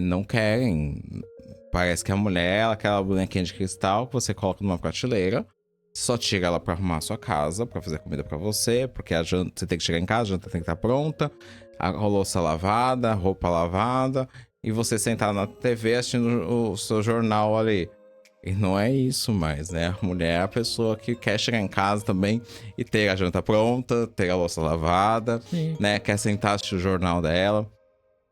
não querem. Parece que a mulher é aquela bonequinha de cristal que você coloca numa prateleira, só tira ela pra arrumar a sua casa, pra fazer comida pra você, porque a janta, você tem que chegar em casa, a janta tem que estar pronta, a louça lavada, a roupa lavada, e você sentar na TV assistindo o seu jornal ali. E não é isso mais, né? A mulher é a pessoa que quer chegar em casa também e ter a janta pronta, ter a louça lavada, Sim. né? Quer sentar assistir o jornal dela.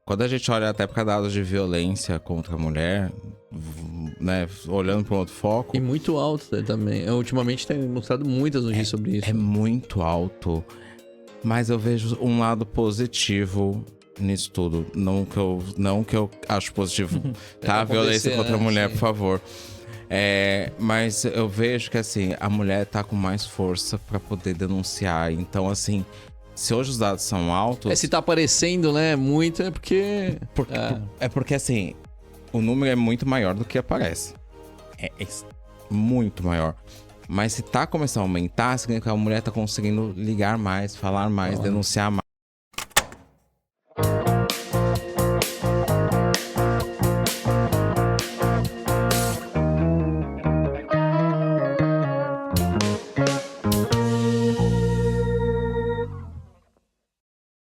Quando a gente olha até para dados de violência contra a mulher, né? Olhando para um outro foco, E muito alto, né, também. Ultimamente tem mostrado muitas notícias sobre isso. é muito alto. Mas eu vejo um lado positivo nisso tudo. Não que eu acho positivo, tá? Violência contra a mulher, sim. por favor. Mas eu vejo que, assim, a mulher tá com mais força pra poder denunciar. Então, assim, se hoje os dados são altos... Se tá aparecendo, né, muito, é porque... É porque, assim, o número é muito maior do que aparece. É muito maior. Mas se tá começando a aumentar, significa que a mulher tá conseguindo ligar mais, falar mais, denunciar mais.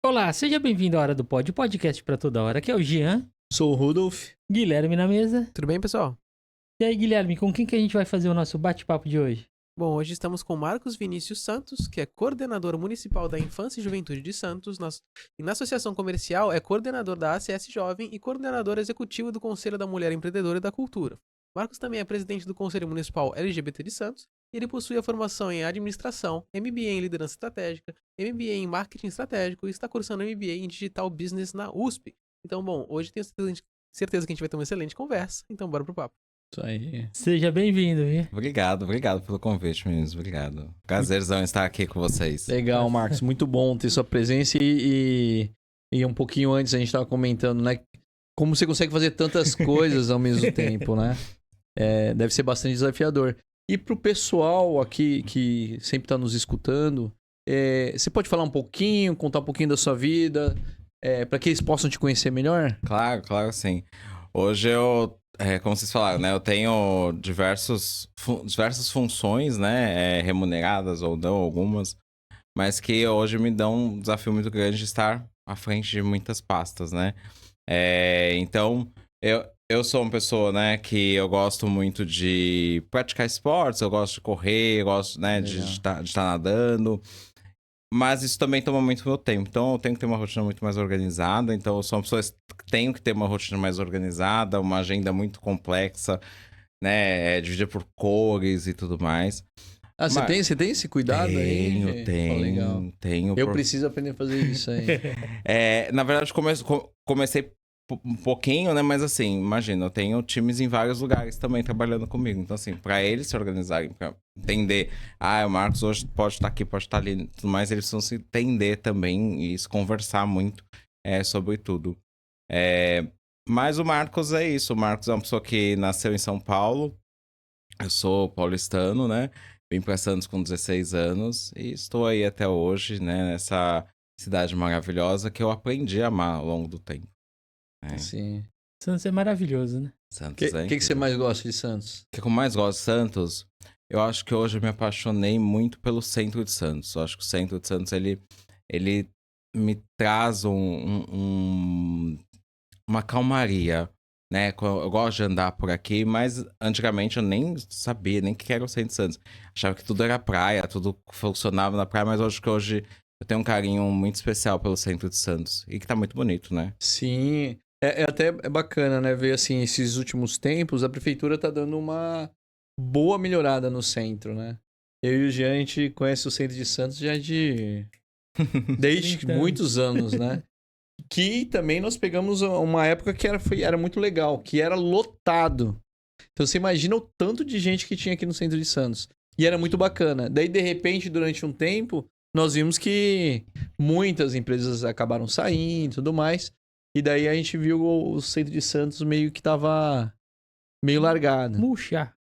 Olá, seja bem-vindo à Hora do Pod, o podcast pra toda hora. Aqui é o Jean, Sou o Rudolf. Guilherme na mesa. Tudo bem, pessoal? E aí, Guilherme, com quem que a gente vai fazer o nosso bate-papo de hoje? Bom, hoje estamos com Marcos Vinícius Santos, que é coordenador municipal da Infância e Juventude de Santos, e na Associação Comercial é coordenador da ACS Jovem e coordenador executivo do Conselho da Mulher Empreendedora e da Cultura. Marcos também é presidente do Conselho Municipal LGBT de Santos, e ele possui a formação em Administração, MBA em Liderança Estratégica, MBA em Marketing Estratégico e está cursando MBA em Digital Business na USP. Então, bom, hoje tenho certeza que a gente vai ter uma excelente conversa, então bora pro papo. Isso aí. Seja bem-vindo, viu? Obrigado pelo convite, meninos. Obrigado. Prazerzão estar aqui com vocês. Legal, Marcos. Muito bom ter sua presença e um pouquinho antes a gente tava comentando, né? Como você consegue fazer tantas coisas ao mesmo tempo, né? Deve ser bastante desafiador. E pro pessoal aqui que sempre tá nos escutando, você pode falar um pouquinho, contar um pouquinho da sua vida, para que eles possam te conhecer melhor? Claro, sim. Hoje como vocês falaram, né? Eu tenho diversas funções, né? Remuneradas ou não, algumas. Mas que hoje me dão um desafio muito grande de estar à frente de muitas pastas, né? Então, eu sou uma pessoa, né? Que eu gosto muito de praticar esportes. Eu gosto de correr, eu gosto, né? De estar nadando. Mas isso também toma muito meu tempo. Então, eu tenho que ter uma rotina muito mais organizada. Então, eu sou uma pessoa que tenho que ter uma rotina mais organizada, uma agenda muito complexa, né? Dividida por cores e tudo mais. Você tem esse cuidado aí? Tenho. Eu preciso aprender a fazer isso aí. Na verdade, comecei um pouquinho, né? Mas assim, imagina, eu tenho times em vários lugares também trabalhando comigo. Então, assim, pra eles se organizarem, pra entender, o Marcos hoje pode estar aqui, pode estar ali, tudo mais, eles precisam se entender também e se conversar muito sobre tudo. Mas o Marcos é isso. O Marcos é uma pessoa que nasceu em São Paulo. Eu sou paulistano, né? Vim pra Santos com 16 anos e estou aí até hoje, né? Nessa cidade maravilhosa que eu aprendi a amar ao longo do tempo. Sim. Santos é maravilhoso, né? Santos O que você mais gosta de Santos? O que eu mais gosto de Santos? Eu acho que hoje eu me apaixonei muito pelo centro de Santos. Eu acho que o centro de Santos, ele me traz uma calmaria, né? Eu gosto de andar por aqui, mas antigamente eu nem sabia nem o que era o centro de Santos. Achava que tudo era praia, tudo funcionava na praia, mas eu acho que hoje eu tenho um carinho muito especial pelo centro de Santos. E que tá muito bonito, né? Sim. Até bacana, né? Ver assim, esses últimos tempos, a prefeitura tá dando uma boa melhorada no centro, né? Eu e o Jean, a gente conhece o centro de Santos já desde muitos anos, né? Que também nós pegamos uma época que era muito legal, que era lotado. Então você imagina o tanto de gente que tinha aqui no centro de Santos. E era muito bacana. Daí, de repente, durante um tempo, nós vimos que muitas empresas acabaram saindo e tudo mais. E daí a gente viu o centro de Santos meio que tava meio largado. Murcha.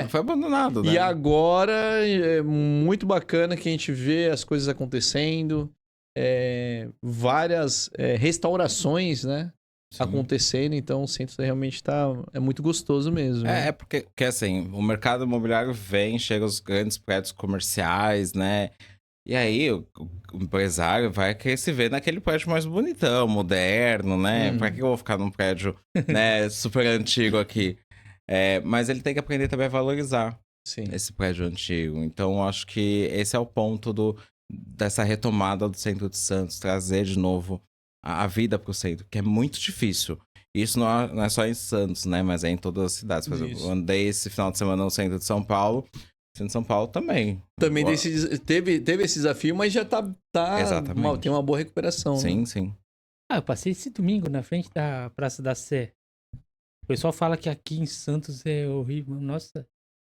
Foi abandonado, né? E agora é muito bacana que a gente vê as coisas acontecendo. Várias restaurações, né? Sim. acontecendo, então o centro realmente é muito gostoso mesmo. né? É porque assim, o mercado imobiliário vem, chega os grandes prédios comerciais, né? E aí o empresário vai querer se ver naquele prédio mais bonitão, moderno, né? Pra que eu vou ficar num prédio, né, super antigo aqui? Mas ele tem que aprender também a valorizar Sim. esse prédio antigo. Então, eu acho que esse é o ponto dessa retomada do centro de Santos, trazer de novo a vida pro centro, que é muito difícil. Isso não é só em Santos, né? Mas é em todas as cidades. Por exemplo, Isso. eu andei esse final de semana no centro de São Paulo. Centro de São Paulo também. Também teve esse desafio, mas já Exatamente. tem uma boa recuperação. Sim, né? sim. Eu passei esse domingo na frente da Praça da Sé. O pessoal fala que aqui em Santos é horrível. Nossa,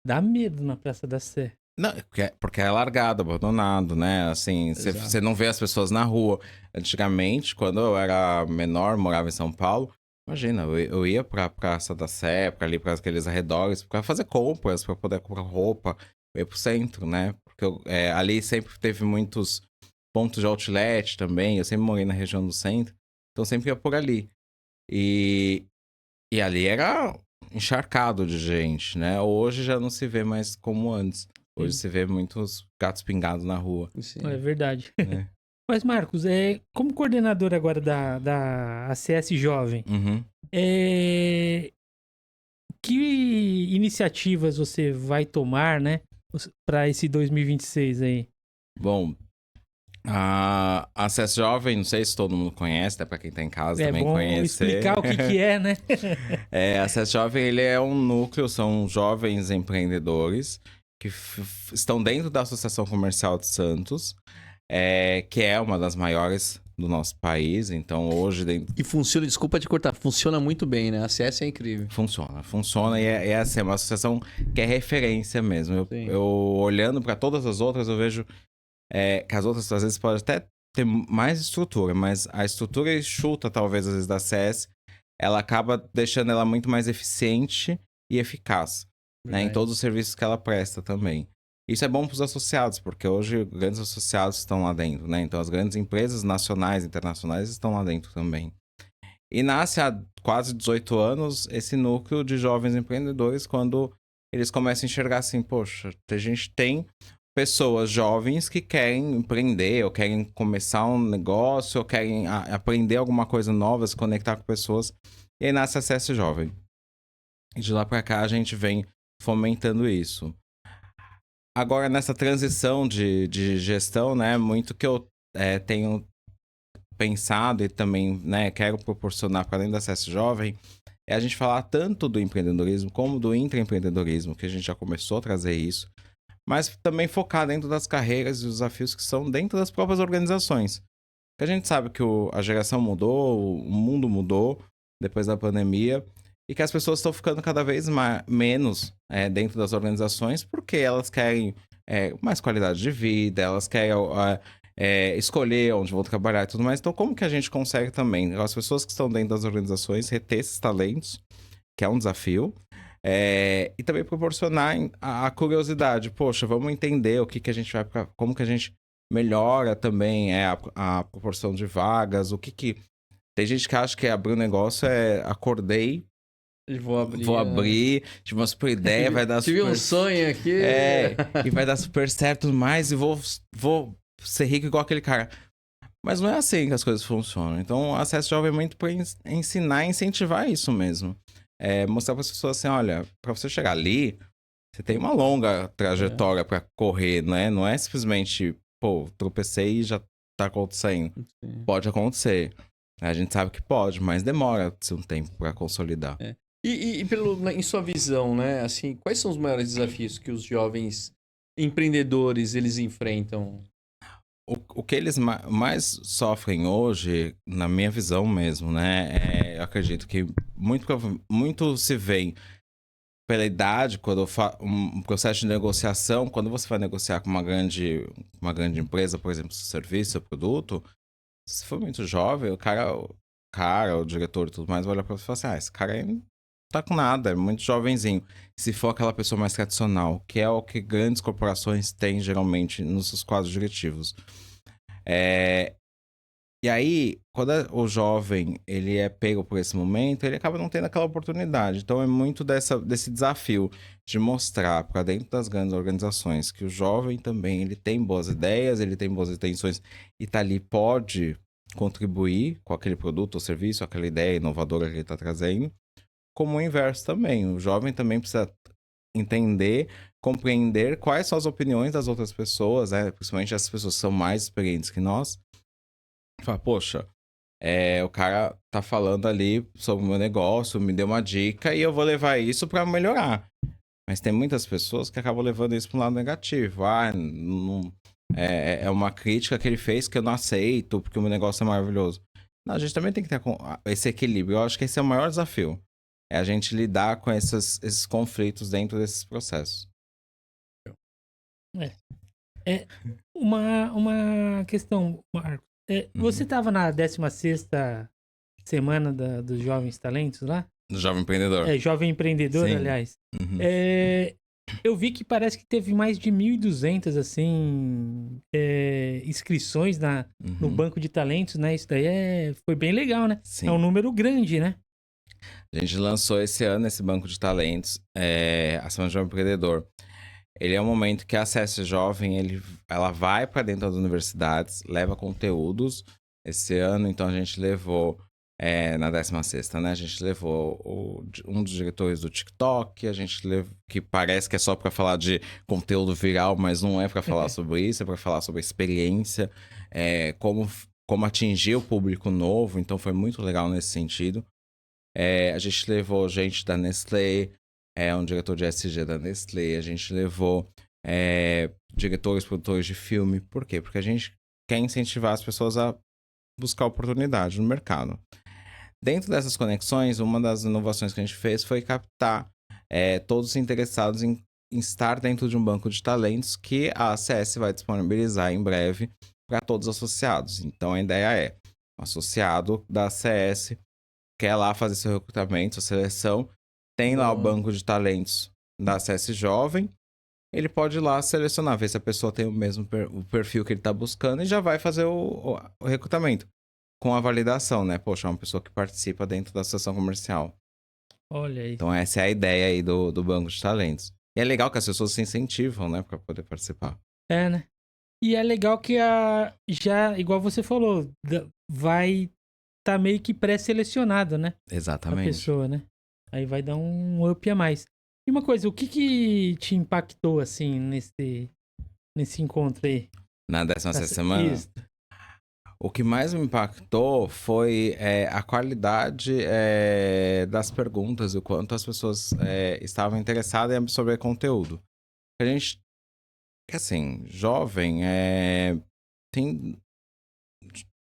dá medo na Praça da Sé. Não, porque é largado, abandonado, né? Assim, Exato. você não vê as pessoas na rua. Antigamente, quando eu era menor, morava em São Paulo, imagina, eu ia pra Praça da Sé, pra ali, pra aqueles arredores, pra fazer compras, pra poder comprar roupa. Eu ia pro centro, né? Porque ali sempre teve muitos pontos de outlet também. Eu sempre morei na região do centro, então sempre ia por ali. E ali era encharcado de gente, né? Hoje já não se vê mais como antes. Hoje Sim. se vê muitos gatos pingados na rua. Sim. É verdade. né? Mas, Marcos, como coordenador agora da ACS Jovem, Uhum. que iniciativas você vai tomar, né, para esse 2026 aí? Bom, a Acesso Jovem, não sei se todo mundo conhece, até pra quem tá em casa É também bom conhecer. explicar o que é, né? Acesso Jovem, ele é um núcleo, são jovens empreendedores que estão dentro da Associação Comercial de Santos, que é uma das maiores do nosso país. Então, hoje, E funciona, desculpa te cortar, funciona muito bem, né? A CS é incrível. funciona e é assim, uma associação que é referência mesmo. Sim. Eu olhando para todas as outras, eu vejo que as outras, às vezes, podem até ter mais estrutura, mas a estrutura enxuta, talvez, às vezes, da CS, ela acaba deixando ela muito mais eficiente e eficaz, né, em Verdade. todos os serviços que ela presta também. Isso é bom para os associados, porque hoje grandes associados estão lá dentro, né? Então as grandes empresas nacionais e internacionais estão lá dentro também. E nasce há quase 18 anos esse núcleo de jovens empreendedores, quando eles começam a enxergar assim, poxa, a gente tem pessoas jovens que querem empreender, ou querem começar um negócio, ou querem aprender alguma coisa nova, se conectar com pessoas. E aí nasce a CS Jovem. E de lá pra cá a gente vem fomentando isso. Agora, nessa transição de gestão, né, muito que eu tenho pensado e também, né, quero proporcionar para além da CS Jovem, é a gente falar tanto do empreendedorismo como do intraempreendedorismo, que a gente já começou a trazer isso, mas também focar dentro das carreiras e os desafios que são dentro das próprias organizações. Porque a gente sabe que a geração mudou, o mundo mudou depois da pandemia, e que as pessoas estão ficando cada vez menos dentro das organizações porque elas querem mais qualidade de vida, elas querem escolher onde vão trabalhar e tudo mais. Então, como que a gente consegue também, as pessoas que estão dentro das organizações, reter esses talentos, que é um desafio, e também proporcionar a curiosidade. Poxa, vamos entender o que a gente vai, como que a gente melhora também a proporção de vagas, Tem gente que acha que abrir um negócio acordei, vou abrir, tive uma super ideia, vai dar Tive super... um sonho aqui. e vai dar super certo mais e vou ser rico igual aquele cara. Mas não é assim que as coisas funcionam. Então, o acesso jovem é muito para ensinar e incentivar isso mesmo. Mostrar para as pessoas assim, olha, para você chegar ali, você tem uma longa trajetória para correr, né? Não é simplesmente, pô, tropecei e já tá acontecendo. Sim. Pode acontecer. A gente sabe que pode, mas demora um tempo para consolidar. Em sua visão, né? Assim, quais são os maiores desafios que os jovens empreendedores eles enfrentam? O que eles mais sofrem hoje, na minha visão mesmo, né? Eu acredito que muito se vê pela idade, quando um processo de negociação, quando você vai negociar com uma grande empresa, por exemplo, seu serviço, seu produto, se for muito jovem, o diretor e tudo mais, vai olhar pra você e falar assim, esse cara aí não tá com nada, é muito jovenzinho. Se for aquela pessoa mais tradicional, que é o que grandes corporações têm geralmente nos seus quadros diretivos. E aí, quando o jovem ele é pego por esse momento, ele acaba não tendo aquela oportunidade. Então é muito desse desafio de mostrar para dentro das grandes organizações que o jovem também ele tem boas ideias, ele tem boas intenções e tá ali, pode contribuir com aquele produto ou serviço, aquela ideia inovadora que ele está trazendo, como o inverso também. O jovem também precisa entender, compreender quais são as opiniões das outras pessoas, né? Principalmente as pessoas que são mais experientes que nós. Fala, poxa, o cara tá falando ali sobre o meu negócio, me deu uma dica e eu vou levar isso para melhorar. Mas tem muitas pessoas que acabam levando isso para um lado negativo. É uma crítica que ele fez que eu não aceito porque o meu negócio é maravilhoso. Não, a gente também tem que ter esse equilíbrio. Eu acho que esse é o maior desafio. É a gente lidar com esses conflitos dentro desses processos. É uma questão, Marcos. Você estava na 16ª semana dos Jovens Talentos lá? Do jovem empreendedor. Jovem Empreendedor, Sim. aliás. Uhum. Eu vi que parece que teve mais de 1.200, assim, inscrições no banco de talentos, né? Isso daí foi bem legal, né? Sim. É um número grande, né? A gente lançou esse ano esse banco de talentos, a Semana do Jovem Empreendedor. Ele é um momento que a CS Jovem, ela vai para dentro das universidades, leva conteúdos. Esse ano, então, a gente levou, na 16ª, né? A gente levou um dos diretores do TikTok, a gente levou, que parece que é só para falar de conteúdo viral, mas não é para falar sobre isso, é para falar sobre a experiência, como atingir o público novo. Então, foi muito legal nesse sentido. A gente levou gente da Nestlé, um diretor de SG da Nestlé, a gente levou diretores, produtores de filme. Por quê? Porque a gente quer incentivar as pessoas a buscar oportunidade no mercado. Dentro dessas conexões, uma das inovações que a gente fez foi captar todos interessados em estar dentro de um banco de talentos que a ACS vai disponibilizar em breve para todos os associados. Então a ideia o associado da ACS quer lá fazer seu recrutamento, sua seleção, tem lá o banco de talentos da CS Jovem, ele pode ir lá selecionar, ver se a pessoa tem o mesmo o perfil que ele está buscando e já vai fazer o recrutamento. Com a validação, né? Poxa, é uma pessoa que participa dentro da associação comercial. Olha aí. Então essa é a ideia aí do banco de talentos. E é legal que as pessoas se incentivam, né? Para poder participar. Né? E é legal que já, igual você falou, vai tá meio que pré-selecionado, né? Exatamente. A pessoa, né? Aí vai dar um up a mais. E uma coisa, o que te impactou, assim, nesse encontro aí? Na 16ª semana? Isso. O que mais me impactou foi a qualidade das perguntas e o quanto as pessoas estavam interessadas em absorver conteúdo. A gente, assim, jovem, tem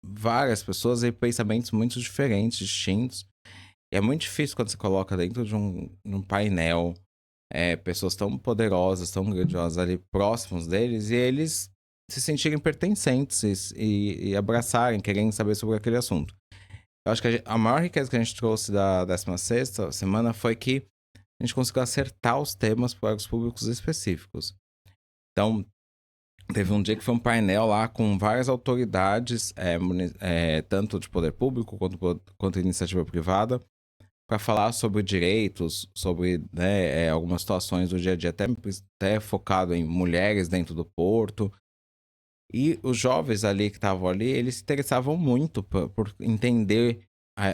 várias pessoas e pensamentos muito diferentes, distintos. E é muito difícil quando você coloca dentro de um painel pessoas tão poderosas, tão grandiosas ali próximos deles e eles se sentirem pertencentes e abraçarem, querendo saber sobre aquele assunto. Eu acho que a maior riqueza que a gente trouxe da 16ª semana foi que a gente conseguiu acertar os temas para os públicos específicos. Então, teve um dia que foi um painel lá com várias autoridades, tanto de poder público quanto iniciativa privada, para falar sobre direitos, sobre algumas situações do dia a dia, até focado em mulheres dentro do porto. E os jovens ali que estavam ali, eles se interessavam muito por entender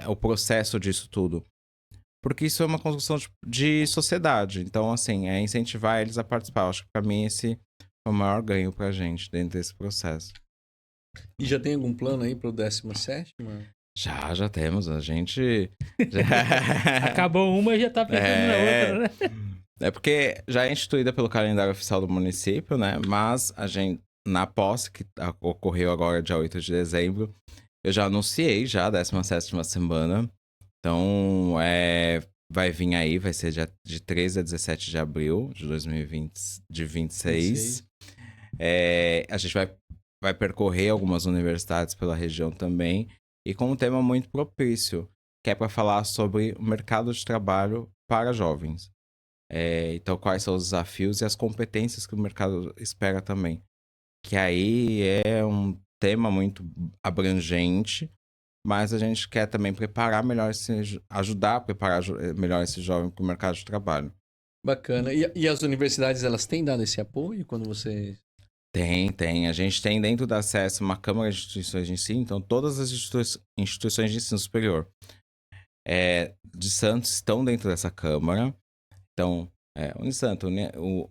o processo disso tudo. Porque isso é uma construção de sociedade. Então, assim, é incentivar eles a participar. Eu acho que, para mim, esse é o maior ganho pra gente dentro desse processo. E já tem algum plano aí pro 17ª? Já temos. A gente... Acabou uma e já tá pensando na outra, né? É porque já é instituída pelo calendário oficial do município, né? Mas a gente, na posse, que ocorreu agora dia 8 de dezembro, eu já anunciei já a 17ª semana. Então, vai vir aí, vai ser de 13 a 17 de abril de 2026. A gente vai percorrer algumas universidades pela região também. E com um tema muito propício, que é para falar sobre o mercado de trabalho para jovens. Então, quais são os desafios e as competências que o mercado espera também. Que aí é um tema muito abrangente, mas a gente quer também preparar melhor ajudar a preparar melhor esse jovem para o mercado de trabalho. Bacana. E as universidades, elas têm dado esse apoio quando você... Tem. A gente tem dentro da SES uma Câmara de Instituições de Ensino, então todas as instituições de ensino superior de Santos estão dentro dessa Câmara. Então, Unisanta,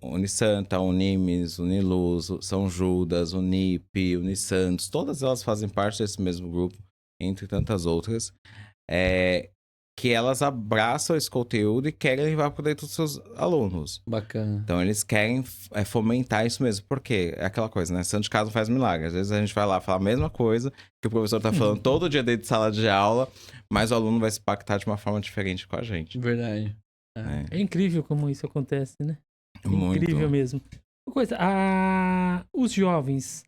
Unisanta, Unimes, Uniluz, São Judas, Unip, Unisantos, todas elas fazem parte desse mesmo grupo, entre tantas outras, que elas abraçam esse conteúdo e querem levar para dentro dos seus alunos. Bacana. Então, eles querem fomentar isso mesmo, porque é aquela coisa, né? Santo de casa não faz milagre. Às vezes a gente vai lá falar a mesma coisa que o professor tá falando todo dia dentro de sala de aula, mas o aluno vai se impactar de uma forma diferente com a gente. Verdade. É incrível como isso acontece, né? Muito. Incrível mesmo. Uma coisa, os jovens,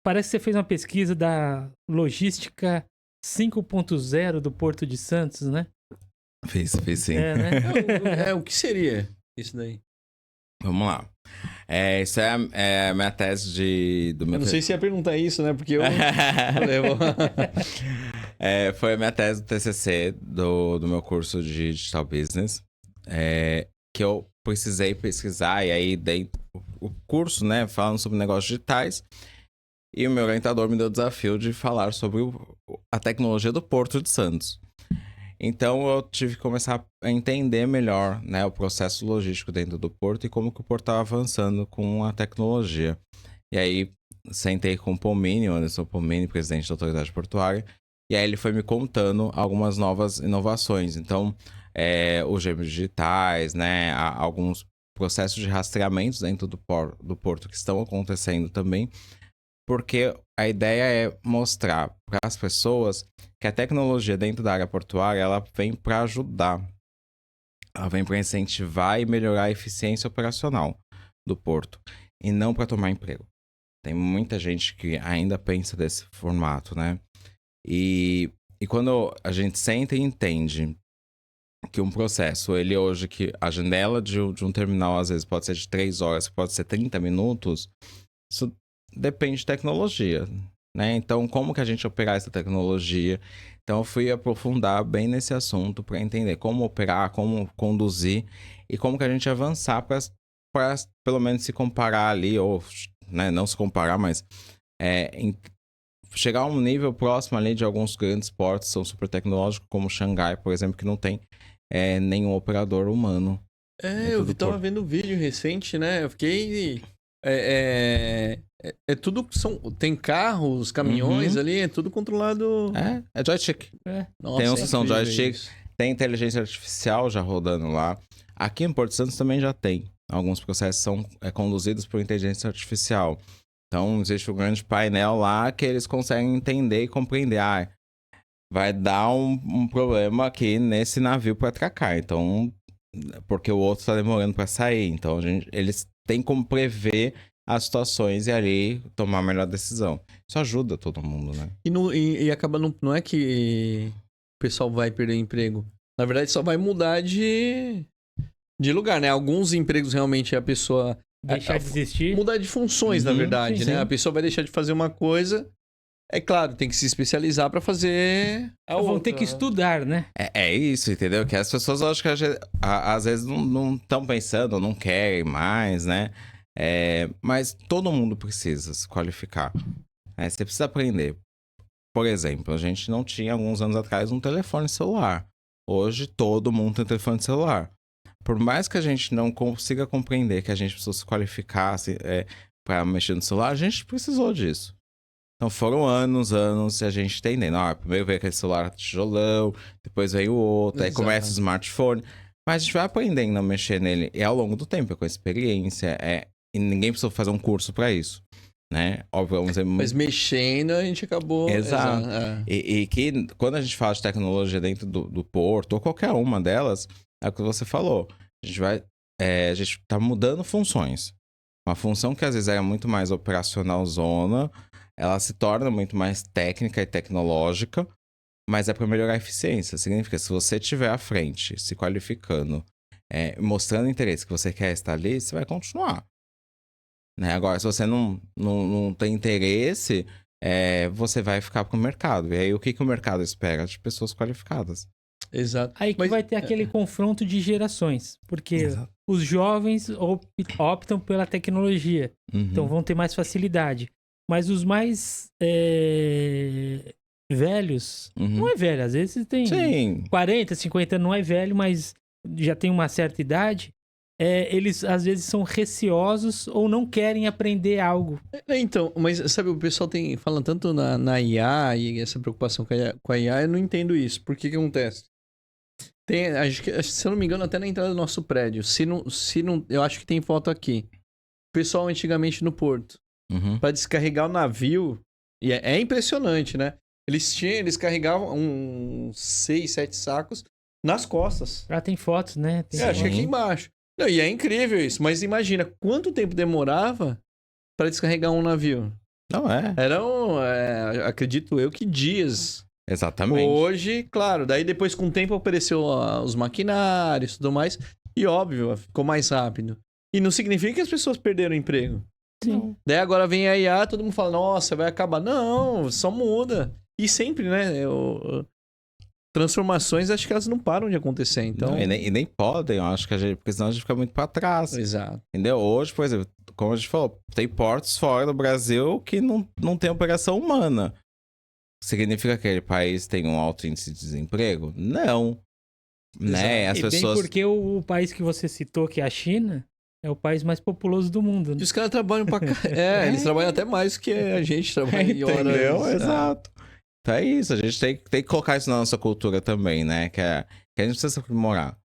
parece que você fez uma pesquisa da logística 5.0 do Porto de Santos, né? Fiz sim. Né? O que seria isso daí? Vamos lá. Isso é a minha tese do meu... Eu não sei se ia perguntar isso, né? Porque eu... Foi a minha tese do TCC do meu curso de Digital Business, que eu precisei pesquisar, e aí dei o curso, né, falando sobre negócios digitais, e o meu orientador me deu o desafio de falar sobre a tecnologia do Porto de Santos. Então, eu tive que começar a entender melhor, né, o processo logístico dentro do Porto e como que o Porto estava avançando com a tecnologia. E aí, sentei com o Anderson Pomini, presidente da Autoridade Portuária, e aí ele foi me contando algumas novas inovações. Então, os gêmeos digitais, né, alguns processos de rastreamento dentro do Porto que estão acontecendo também, porque a ideia é mostrar para as pessoas que a tecnologia dentro da área portuária, ela vem para ajudar. Ela vem para incentivar e melhorar a eficiência operacional do porto, e não para tomar emprego. Tem muita gente que ainda pensa desse formato, né? E quando a gente senta e entende que um processo, ele hoje, que a janela de um terminal, às vezes, pode ser de 3 horas, pode ser 30 minutos, isso depende de tecnologia, né? Então, como que a gente operar essa tecnologia? Então, eu fui aprofundar bem nesse assunto para entender como operar, como conduzir e como que a gente avançar para pelo menos se comparar ali, ou, né, não se comparar, mas chegar a um nível próximo ali de alguns grandes portos, são super tecnológicos, como Xangai, por exemplo, que não tem nenhum operador humano. Eu tava vendo um vídeo recente, né? Eu fiquei... tudo... Tem carros, caminhões ali, é tudo controlado... É joystick. Nossa, tem uma função joystick, isso. tem inteligência artificial já rodando lá. Aqui em Porto Santos também já tem. Alguns processos são conduzidos por inteligência artificial. Então, existe um grande painel lá que eles conseguem entender e compreender. Vai dar um problema aqui nesse navio para atracar. Então, porque o outro está demorando para sair. Então, eles têm como prever as situações e ali tomar a melhor decisão. Isso ajuda todo mundo, né? E acaba não é que o pessoal vai perder emprego. Na verdade, só vai mudar de lugar, né? Alguns empregos realmente a pessoa... Deixar de existir. Mudar de funções, na verdade, sim, né? sim. A pessoa vai deixar de fazer uma coisa. É claro, tem que se especializar para fazer a outra. Vão ter que estudar, né? É isso, entendeu? Que as pessoas, acho que às vezes não estão pensando, não querem mais, né? Mas todo mundo precisa se qualificar. Você precisa aprender. Por exemplo, a gente não tinha, alguns anos atrás, um telefone celular. Hoje, todo mundo tem telefone celular. Por mais que a gente não consiga compreender que a gente precisa se qualificar para mexer no celular, a gente precisou disso. Então foram anos e a gente entendendo. Primeiro veio aquele celular tijolão, depois veio o outro, aí começa o smartphone. Mas a gente vai aprendendo a mexer nele. E ao longo do tempo, com experiência. E ninguém precisou fazer um curso para isso, né? Óbvio, vamos dizer... Mas mexendo, a gente acabou... Exato. E que quando a gente fala de tecnologia dentro do porto, ou qualquer uma delas, é o que você falou. A gente tá mudando funções. Uma função que às vezes era muito mais operacional zona, ela se torna muito mais técnica e tecnológica, mas é para melhorar a eficiência. Significa que se você estiver à frente, se qualificando, mostrando interesse que você quer estar ali, você vai continuar. né? Agora, se você não tem interesse, você vai ficar pro mercado. E aí, o que o mercado espera? De pessoas qualificadas. Exato. Aí que Mas- vai ter aquele confronto de gerações, porque Exato. os jovens optam pela tecnologia, Uhum. então vão ter mais facilidade. Mas os mais velhos, Uhum. não é velho, às vezes tem Sim. 40, 50 anos, não é velho, mas já tem uma certa idade, eles às vezes são receosos ou não querem aprender algo. Então, mas sabe, o pessoal falando tanto na IA e essa preocupação com a IA, eu não entendo isso. Por que acontece? Acho que, se eu não me engano, até na entrada do nosso prédio. Se não, eu acho que tem foto aqui. O pessoal antigamente no porto, Uhum. para descarregar o navio, e é impressionante, né? Eles carregavam uns 6, 7 sacos nas costas. Já tem fotos, né? Tem Acho que aqui Sim. embaixo. Não, e é incrível isso, mas imagina quanto tempo demorava para descarregar um navio. Não é. Eram, acredito eu, que dias. Exatamente. Hoje, claro, daí depois com o tempo apareceu os maquinários e tudo mais, e óbvio, ficou mais rápido. E não significa que as pessoas perderam o emprego. Sim. Daí agora vem a IA, todo mundo fala, nossa, vai acabar. Não, só muda. E sempre, né? Transformações, acho que elas não param de acontecer, então... Não, e nem podem, eu acho que porque senão a gente fica muito pra trás. Exato. Entendeu? Hoje, por exemplo, como a gente falou, tem portos fora do Brasil que não tem operação humana. Significa que aquele país tem um alto índice de desemprego? Não. Né? As E bem pessoas. porque o país que você citou, que é a China, é o país mais populoso do mundo. E Né? os caras trabalham pra cá. Eles trabalham até mais que a gente trabalha em horas. Entendeu? Exato. Então é isso, a gente tem que colocar isso na nossa cultura também, né? Que a gente precisa se aprimorar.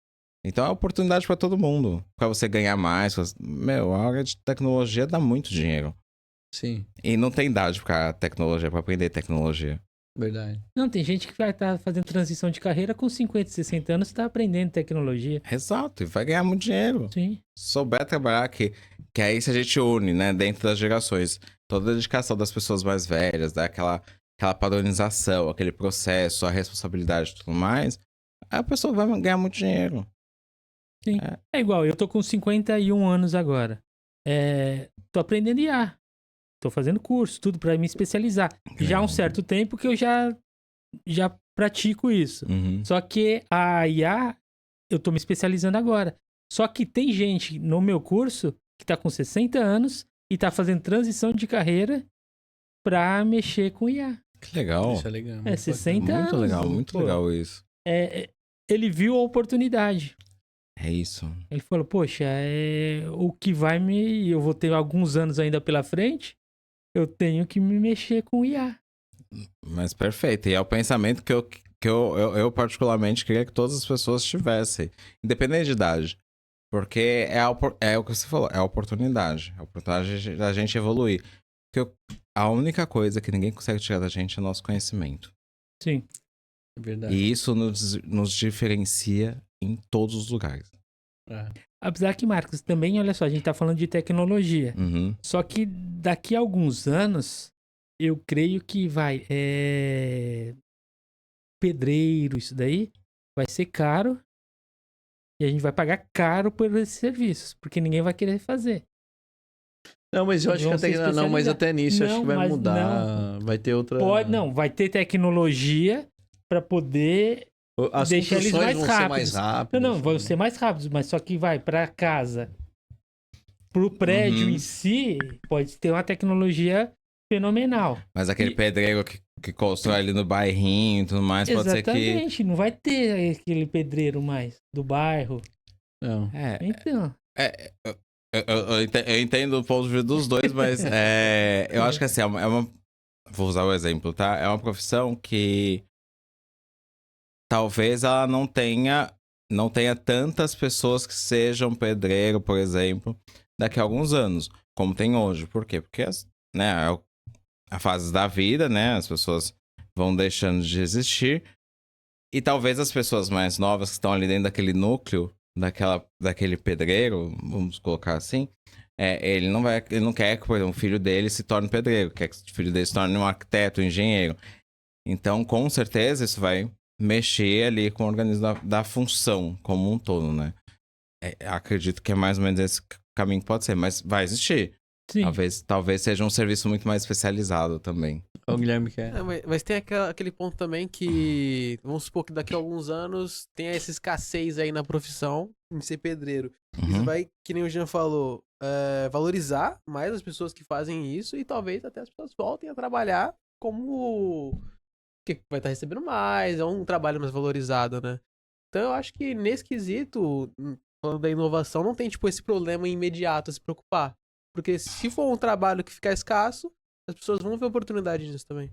Então é oportunidade pra todo mundo. Pra você ganhar mais. Meu, a área de tecnologia dá muito dinheiro. Sim, E não tem idade pra tecnologia, pra aprender tecnologia. verdade. Não, tem gente que vai estar fazendo transição de carreira com 50, 60 anos e está aprendendo tecnologia. Exato, e vai ganhar muito dinheiro. Sim. Se souber trabalhar, que aí se a gente une, né, dentro das gerações, toda a dedicação das pessoas mais velhas, aquela padronização, aquele processo, a responsabilidade e tudo mais, a pessoa vai ganhar muito dinheiro. É igual, eu tô com 51 anos agora. Tô aprendendo IA. Tô fazendo curso, tudo para me especializar. Já há um certo tempo que eu já pratico isso. Uhum. Só que a IA, eu tô me especializando agora. Só que tem gente no meu curso que tá com 60 anos e tá fazendo transição de carreira pra mexer com IA. Que legal. Isso é legal. 60 Muito anos. legal, muito Pô, legal isso. ele viu a oportunidade. É isso. Ele falou, poxa, o que vai me... Eu vou ter alguns anos ainda pela frente, eu tenho que me mexer com IA. Mas perfeito. E é o pensamento que eu particularmente queria que todas as pessoas tivessem, independente de idade. Porque é o que você falou, é a oportunidade. É a oportunidade da gente evoluir. Porque a única coisa que ninguém consegue tirar da gente é o nosso conhecimento. Sim. É verdade. E isso nos diferencia em todos os lugares. Apesar que, Marcos, também, olha só, a gente tá falando de tecnologia. Uhum. Só que daqui a alguns anos, eu creio que pedreiro, isso daí, vai ser caro. E a gente vai pagar caro por esses serviços, porque ninguém vai querer fazer. Não, mas eu acho Vão que se até, não, mas especializar. até nisso eu acho Não, que vai mas mudar. Vai ter outra. Vai ter tecnologia para poder As deixar eles construções mais vão ser rápidos. mais rápidas. Não, vão ser mais rápidos, mas só que vai para casa, pro prédio Uhum. em si, pode ter uma tecnologia fenomenal. Mas aquele pedreiro que constrói ali no bairrinho e tudo mais, pode ser que... Exatamente, não vai ter aquele pedreiro mais do bairro. Não. Então, Eu entendo o ponto de vista dos dois, mas eu acho que assim, vou usar o exemplo, tá? É uma profissão que talvez ela não tenha tantas pessoas que sejam pedreiro, por exemplo, daqui a alguns anos, como tem hoje. Por quê? Porque né, a fase da vida, né? As pessoas vão deixando de existir. E talvez as pessoas mais novas que estão ali dentro daquele núcleo, daquele pedreiro, vamos colocar assim, ele não quer que, por exemplo, o filho dele se torne pedreiro, quer que o filho dele se torne um arquiteto, um engenheiro. Então, com certeza, isso vai mexer ali com o organismo da função como um todo, né? Acredito que é mais ou menos esse caminho que pode ser, mas vai existir. Sim. Talvez seja um serviço muito mais especializado também. O Guilherme quer. Mas tem aquele ponto também que, vamos supor que daqui a alguns anos tenha essa escassez aí na profissão em ser pedreiro. Isso Uhum. vai, que nem o Jean falou, valorizar mais as pessoas que fazem isso e talvez até as pessoas voltem a trabalhar como... que vai estar recebendo mais, é um trabalho mais valorizado, né? Então eu acho que nesse quesito, falando da inovação, não tem, tipo, esse problema imediato a se preocupar. Porque se for um trabalho que ficar escasso, as pessoas vão ver oportunidade nisso também.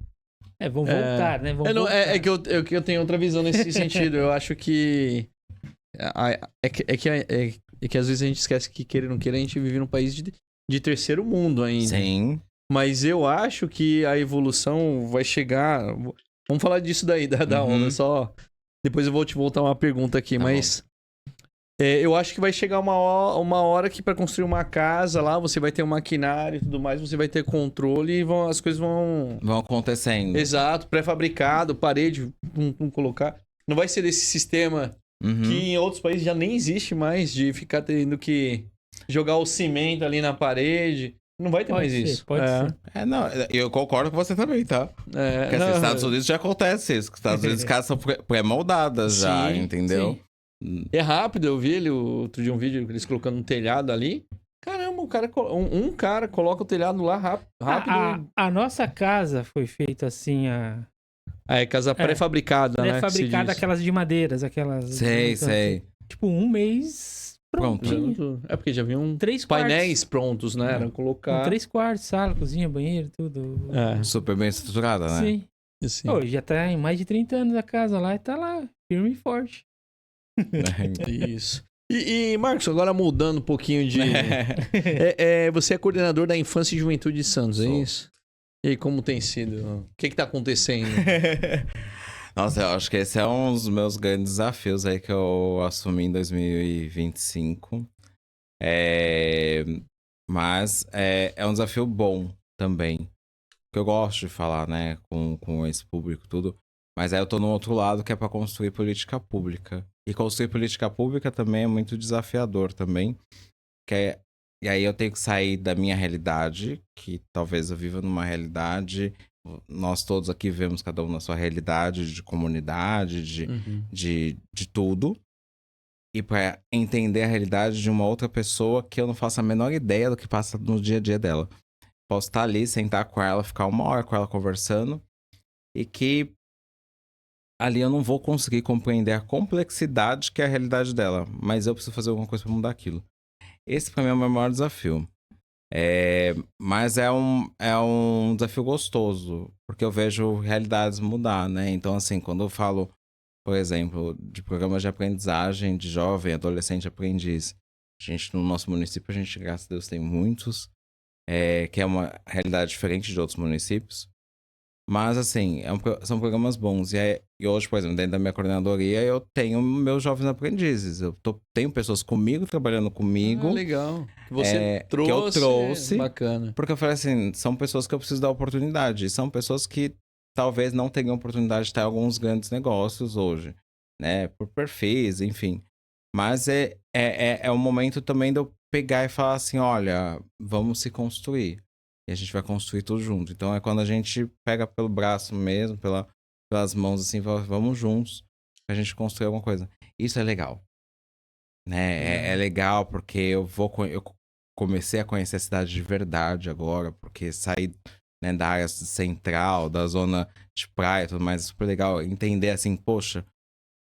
Vão voltar, né? Vão voltar. É que eu tenho outra visão nesse sentido. Eu acho que. É que às vezes a gente esquece que, querer ou não querer, a gente vive num país de terceiro mundo ainda. Sim. Mas eu acho que a evolução vai chegar. Vamos falar disso daí, da Uhum. onda. Só. Depois eu vou te voltar uma pergunta aqui, Tá mas. Eu acho que vai chegar uma hora que para construir uma casa lá, você vai ter um maquinário e tudo mais, você vai ter controle e as coisas vão. Vão acontecendo. Exato, pré-fabricado, parede, vamos colocar. Não vai ser desse sistema Uhum. que em outros países já nem existe mais, de ficar tendo que jogar o cimento ali na parede. Não vai ter mais isso. Pode ser. Não, eu concordo com você também, tá? Porque assim, nos Estados Unidos já acontece isso. Os Estados Unidos, as casas são pré-moldadas já, Sim, entendeu? sim. É rápido, eu vi ele outro dia um vídeo eles colocando um telhado ali. Caramba, o cara, um cara coloca o telhado lá rápido. A nossa casa foi feita assim, É casa pré-fabricada, né? pré-fabricada, aquelas de madeiras, aquelas... Sei. Tipo, um mês prontinho. É porque já vi 3 quartos. painéis prontos, né? Era colocar. 3 quartos, sala, cozinha, banheiro, tudo. Super bem estruturada, né? Sim. Sim. Pô, já tá em mais de 30 anos a casa lá e tá lá, firme e forte. Isso. E, Marcos, agora mudando um pouquinho de. Você é coordenador da Infância e Juventude de Santos, é Sou. isso? E aí, como tem sido? O que tá acontecendo? Nossa, eu acho que esse é um dos meus grandes desafios aí que eu assumi em 2025. Mas é um desafio bom também. Que eu gosto de falar, né, com esse público e tudo. Mas aí eu tô no outro lado, que é pra construir política pública. E construir política pública também é muito desafiador também. E aí eu tenho que sair da minha realidade, que talvez eu viva numa realidade... Nós todos aqui vivemos cada um na sua realidade de comunidade, de tudo. E para entender a realidade de uma outra pessoa que eu não faço a menor ideia do que passa no dia a dia dela. Posso estar ali, sentar com ela, ficar 1 hora com ela conversando. E que ali eu não vou conseguir compreender a complexidade que é a realidade dela. Mas eu preciso fazer alguma coisa para mudar aquilo. Esse para mim é o meu maior desafio. Mas é um desafio gostoso, porque eu vejo realidades mudar, né? Então, assim, quando eu falo, por exemplo, de programas de aprendizagem de jovem, adolescente, aprendiz, no nosso município, a gente, graças a Deus, tem muitos, que é uma realidade diferente de outros municípios. Mas, assim, são programas bons. E hoje, por exemplo, dentro da minha coordenadoria, eu tenho meus jovens aprendizes. Tenho pessoas comigo, trabalhando comigo. Legal. Que você trouxe. Que eu trouxe. Bacana. Porque eu falei assim, são pessoas que eu preciso dar oportunidade. São pessoas que talvez não tenham oportunidade de ter alguns grandes negócios hoje, né? Por perfis, enfim. Mas é um momento também de eu pegar e falar assim, olha, vamos se construir. E a gente vai construir tudo junto. Então é quando a gente pega pelo braço mesmo, pelas mãos assim, vamos juntos pra gente construir alguma coisa. Isso é legal. Né? É legal porque eu comecei a conhecer a cidade de verdade agora, porque saí, né, da área central, da zona de praia e tudo mais, é super legal entender assim, poxa,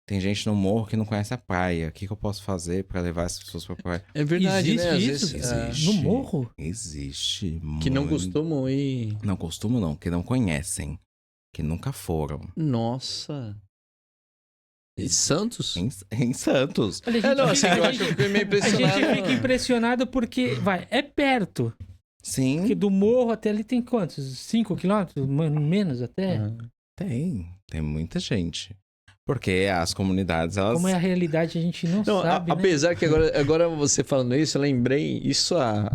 tem gente no morro que não conhece a praia. O que eu posso fazer pra levar essas pessoas pra praia? É verdade, Existe né? Às isso? vezes, Existe. No morro? Existe. que não costumam ir. Não costumam, não. Que não conhecem. Que nunca foram. Nossa. E Santos? Em Santos. Olha, Não, assim, eu acho que eu fiquei meio a impressionado. gente fica impressionado porque, é perto. Sim. Porque do morro até ali tem quantos? 5 quilômetros? Menos até? Tem muita gente. Porque as comunidades, elas... Como é a realidade, a gente não sabe, né? Apesar que agora você falando isso, eu lembrei isso há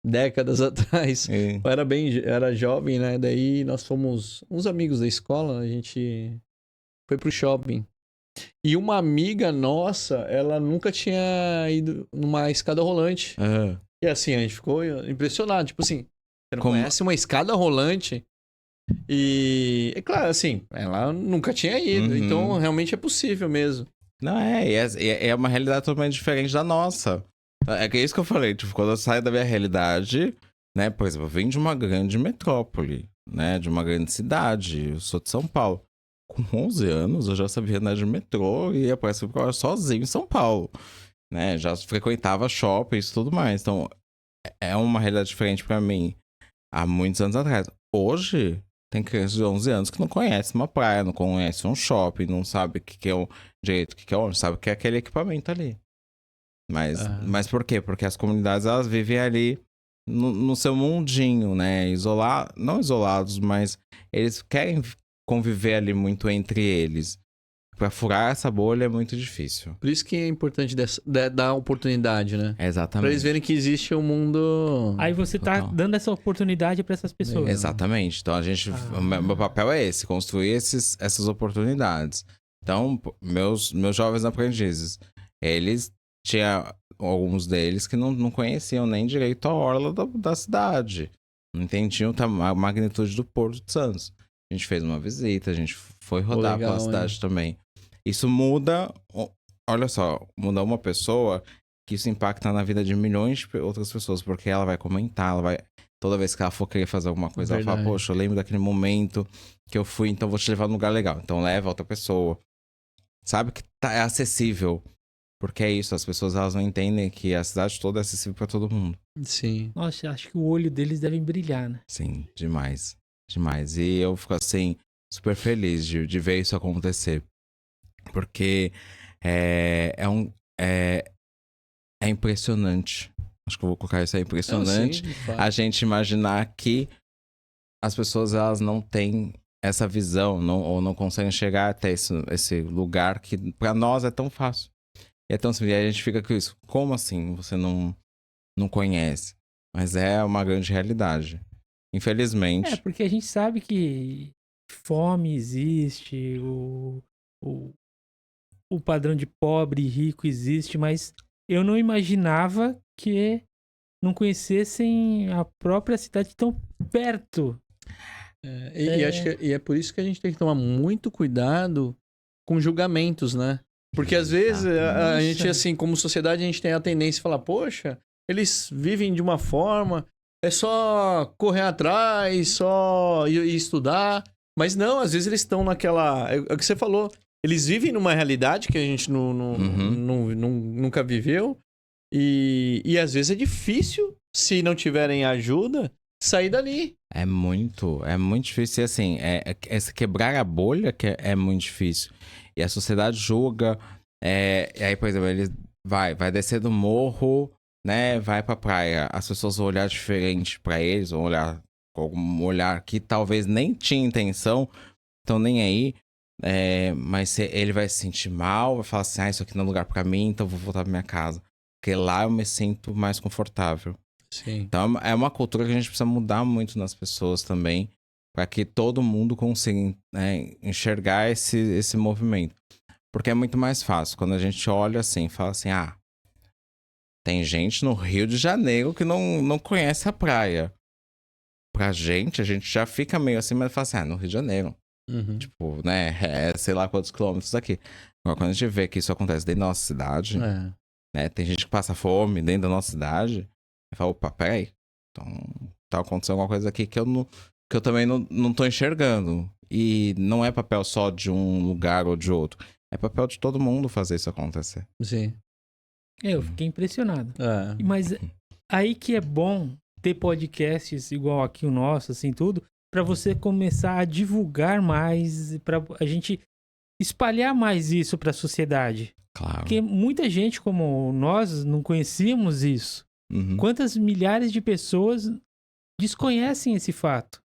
décadas atrás. É. Eu era jovem, né? Daí nós fomos uns amigos da escola, a gente foi pro shopping. E uma amiga nossa, ela nunca tinha ido numa escada rolante. Ah, E assim, a gente ficou impressionado. Tipo assim, você não Como- conhece uma escada rolante e... É claro, assim, ela nunca tinha ido. Uhum. Então, realmente é possível mesmo. Não, é uma realidade totalmente diferente da nossa. É que é isso que eu falei, tipo, quando eu saio da minha realidade, né, por exemplo, eu venho de uma grande metrópole, né, de uma grande cidade, eu sou de São Paulo. Com 11 anos eu já sabia andar de metrô e ia parece que eu era sozinho em São Paulo, né, já frequentava shoppings e tudo mais. Então, é uma realidade diferente pra mim há muitos anos atrás. Hoje, tem crianças de 11 anos que não conhecem uma praia, não conhecem um shopping, não sabe o que é o direito, o que é onde, sabe o que é aquele equipamento ali. Mas por quê? Porque as comunidades, elas vivem ali no seu mundinho, né? Não isolados, mas eles querem conviver ali muito entre eles. Pra furar essa bolha é muito difícil. Por isso que é importante dar oportunidade, né? Pra Exatamente. eles verem que existe um mundo... Aí você tá Total. dando essa oportunidade pra essas pessoas. Exatamente. Então o meu papel é esse, construir essas oportunidades. Então, meus jovens aprendizes, eles tinham alguns deles que não conheciam nem direito a orla da cidade. Não entendiam a magnitude do Porto de Santos. A gente fez uma visita, a gente foi rodar legal, pela cidade também. Isso muda, olha só, muda uma pessoa, que isso impacta na vida de milhões de outras pessoas, porque ela vai comentar, ela vai... Toda vez que ela for querer fazer alguma coisa, ela fala, Verdade. poxa, eu lembro daquele momento que eu fui, então vou te levar num lugar legal. Então leva outra pessoa. Sabe que é acessível. Porque é isso, as pessoas elas não entendem que a cidade toda é acessível pra todo mundo. Sim. Nossa, acho que o olho deles deve brilhar, né? Sim, demais. Demais. E eu fico assim, super feliz de ver isso acontecer. Porque é impressionante. Acho que eu vou colocar isso, é impressionante. Não, sim, de fato. A gente imaginar que as pessoas elas não têm essa visão, ou não conseguem chegar até esse lugar que pra nós é tão fácil. E é tão simples. E aí a gente fica com isso. Como assim você não conhece? Mas é uma grande realidade. Infelizmente. Porque a gente sabe que fome existe, o padrão de pobre e rico existe, mas eu não imaginava que não conhecessem a própria cidade tão perto. E acho que é por isso que a gente tem que tomar muito cuidado com julgamentos, né? Porque às vezes a gente, Nossa. assim, como sociedade, a gente tem a tendência de falar, poxa, eles vivem de uma forma, é só correr atrás, só ir estudar. Mas não, às vezes eles estão naquela... É o que você falou. Eles vivem numa realidade que a gente nunca viveu. E às vezes é difícil, se não tiverem ajuda, sair dali. É muito difícil. E assim, esse quebrar a bolha que é muito difícil. E a sociedade julga. E aí, por exemplo, ele vai descer do morro, né? Vai pra praia. As pessoas vão olhar diferente pra eles, vão olhar com algum olhar que talvez nem tinha intenção, então nem aí. Mas ele vai se sentir mal, vai falar assim: isso aqui não é lugar pra mim, então eu vou voltar pra minha casa. Porque lá eu me sinto mais confortável. Sim. Então é uma cultura que a gente precisa mudar muito nas pessoas também, para que todo mundo consiga, né, enxergar esse movimento. Porque é muito mais fácil quando a gente olha assim, fala assim, tem gente no Rio de Janeiro que não conhece a praia. Pra gente, a gente já fica meio assim, mas fala assim, no Rio de Janeiro. Uhum. Tipo, né, sei lá quantos quilômetros daqui. Agora, quando a gente vê que isso acontece dentro da nossa cidade, né, tem gente que passa fome dentro da nossa cidade, eu falo, opa, peraí. Então, tá acontecendo alguma coisa aqui que eu também não tô enxergando. E não é papel só de um lugar ou de outro. É papel de todo mundo fazer isso acontecer. Sim. Eu fiquei impressionado. É. Mas aí que é bom ter podcasts igual aqui o nosso, assim, tudo, pra você começar a divulgar mais, pra a gente espalhar mais isso pra sociedade. Claro. Porque muita gente como nós não conhecíamos isso. Uhum. Quantas milhares de pessoas desconhecem esse fato?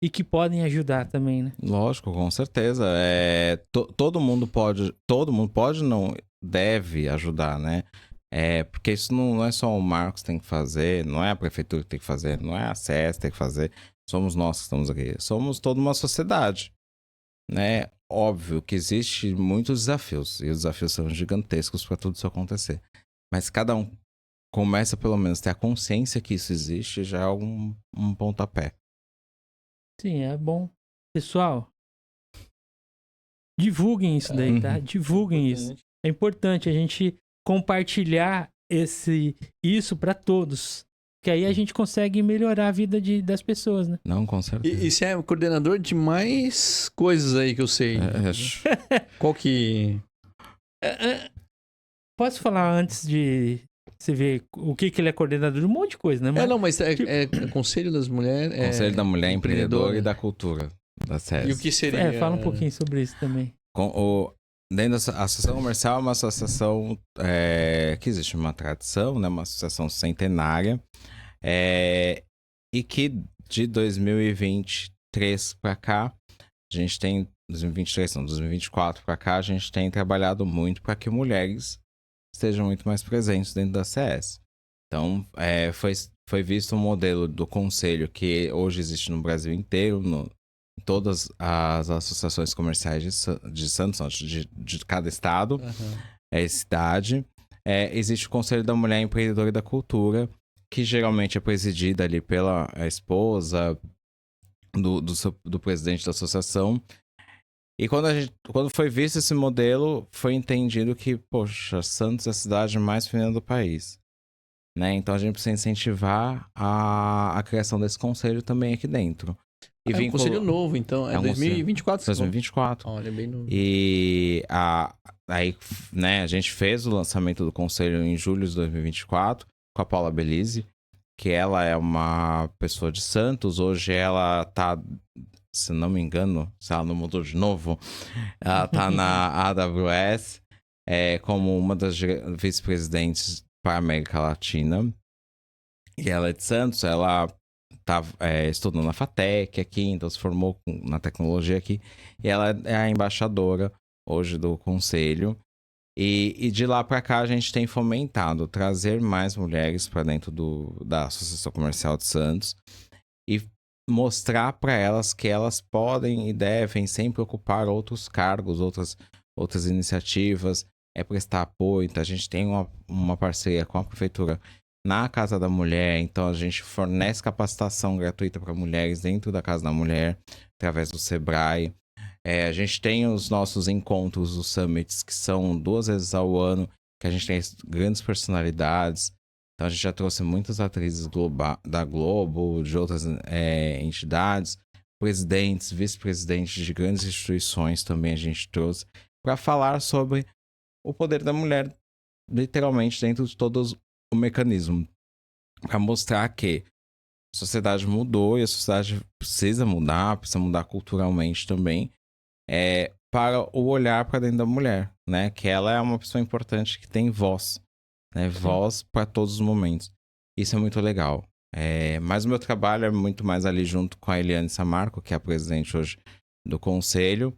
E que podem ajudar também, né? Lógico, com certeza. Todo mundo pode, não deve ajudar, né? Porque isso não é só o Marcos que tem que fazer, não é a prefeitura que tem que fazer, não é a SES que tem que fazer, somos nós que estamos aqui. Somos toda uma sociedade, né? Óbvio que existe muitos desafios, e os desafios são gigantescos para tudo isso acontecer. Mas cada um começa pelo menos a ter a consciência que isso existe, já é um pontapé. Sim, é bom. Pessoal, divulguem isso daí, tá? Uhum. Divulguem isso. É importante a gente compartilhar isso para todos. Que aí a gente consegue melhorar a vida das pessoas, né? Não, com certeza. E você é coordenador de mais coisas aí que eu sei. Acho- Qual que... Posso falar antes de você ver o que ele é coordenador de um monte de coisa, né? Não, mas é Conselho das Mulheres... Conselho da Mulher Empreendedora e Empreendedora. da Cultura, da SES. E o que seria... Fala um pouquinho sobre isso também. Dentro da Associação Comercial é uma associação que existe uma tradição, né? Uma associação centenária, e que de 2023 para cá, a gente tem, 2023 não, 2024 para cá, a gente tem trabalhado muito para que mulheres estejam muito mais presentes dentro da CS. Então, foi visto um modelo do conselho que hoje existe no Brasil inteiro, em todas as associações comerciais de Santos, não, de cada estado, cidade. Existe o Conselho da Mulher Empreendedora e da Cultura, que geralmente é presidida ali pela esposa do presidente da associação. E quando foi visto esse modelo, foi entendido que, poxa, Santos é a cidade mais feminina do país. Né? Então a gente precisa incentivar a criação desse conselho também aqui dentro. E um conselho novo, então. É um 2024? 2024. Olha, bem novo. E aí, né, a gente fez o lançamento do conselho em julho de 2024 com a Paula Belize, que ela é uma pessoa de Santos. Hoje ela tá, se não me engano, se ela não mudou de novo, ela tá na AWS como uma das vice-presidentes para a América Latina. E ela é de Santos, ela tá estudando na FATEC aqui, então se formou na tecnologia aqui. E ela é a embaixadora hoje do conselho. E de lá para cá a gente tem fomentado trazer mais mulheres para dentro da Associação Comercial de Santos e mostrar para elas que elas podem e devem sempre ocupar outros cargos, outras iniciativas, prestar apoio. Então a gente tem uma parceria com a prefeitura na Casa da Mulher, então a gente fornece capacitação gratuita para mulheres dentro da Casa da Mulher, através do Sebrae. A gente tem os nossos encontros, os summits, que são 2 vezes ao ano, que a gente tem grandes personalidades. Então a gente já trouxe muitas atrizes da Globo, de outras entidades, presidentes, vice-presidentes de grandes instituições também a gente trouxe, para falar sobre o poder da mulher, literalmente, dentro de todo o mecanismo. Para mostrar que a sociedade mudou e a sociedade precisa mudar culturalmente também, para o olhar para dentro da mulher, né? Que ela é uma pessoa importante que tem voz, né? Voz para todos os momentos. Isso é muito legal. Mas o meu trabalho é muito mais ali junto com a Eliane Samarco, que é a presidente hoje do conselho,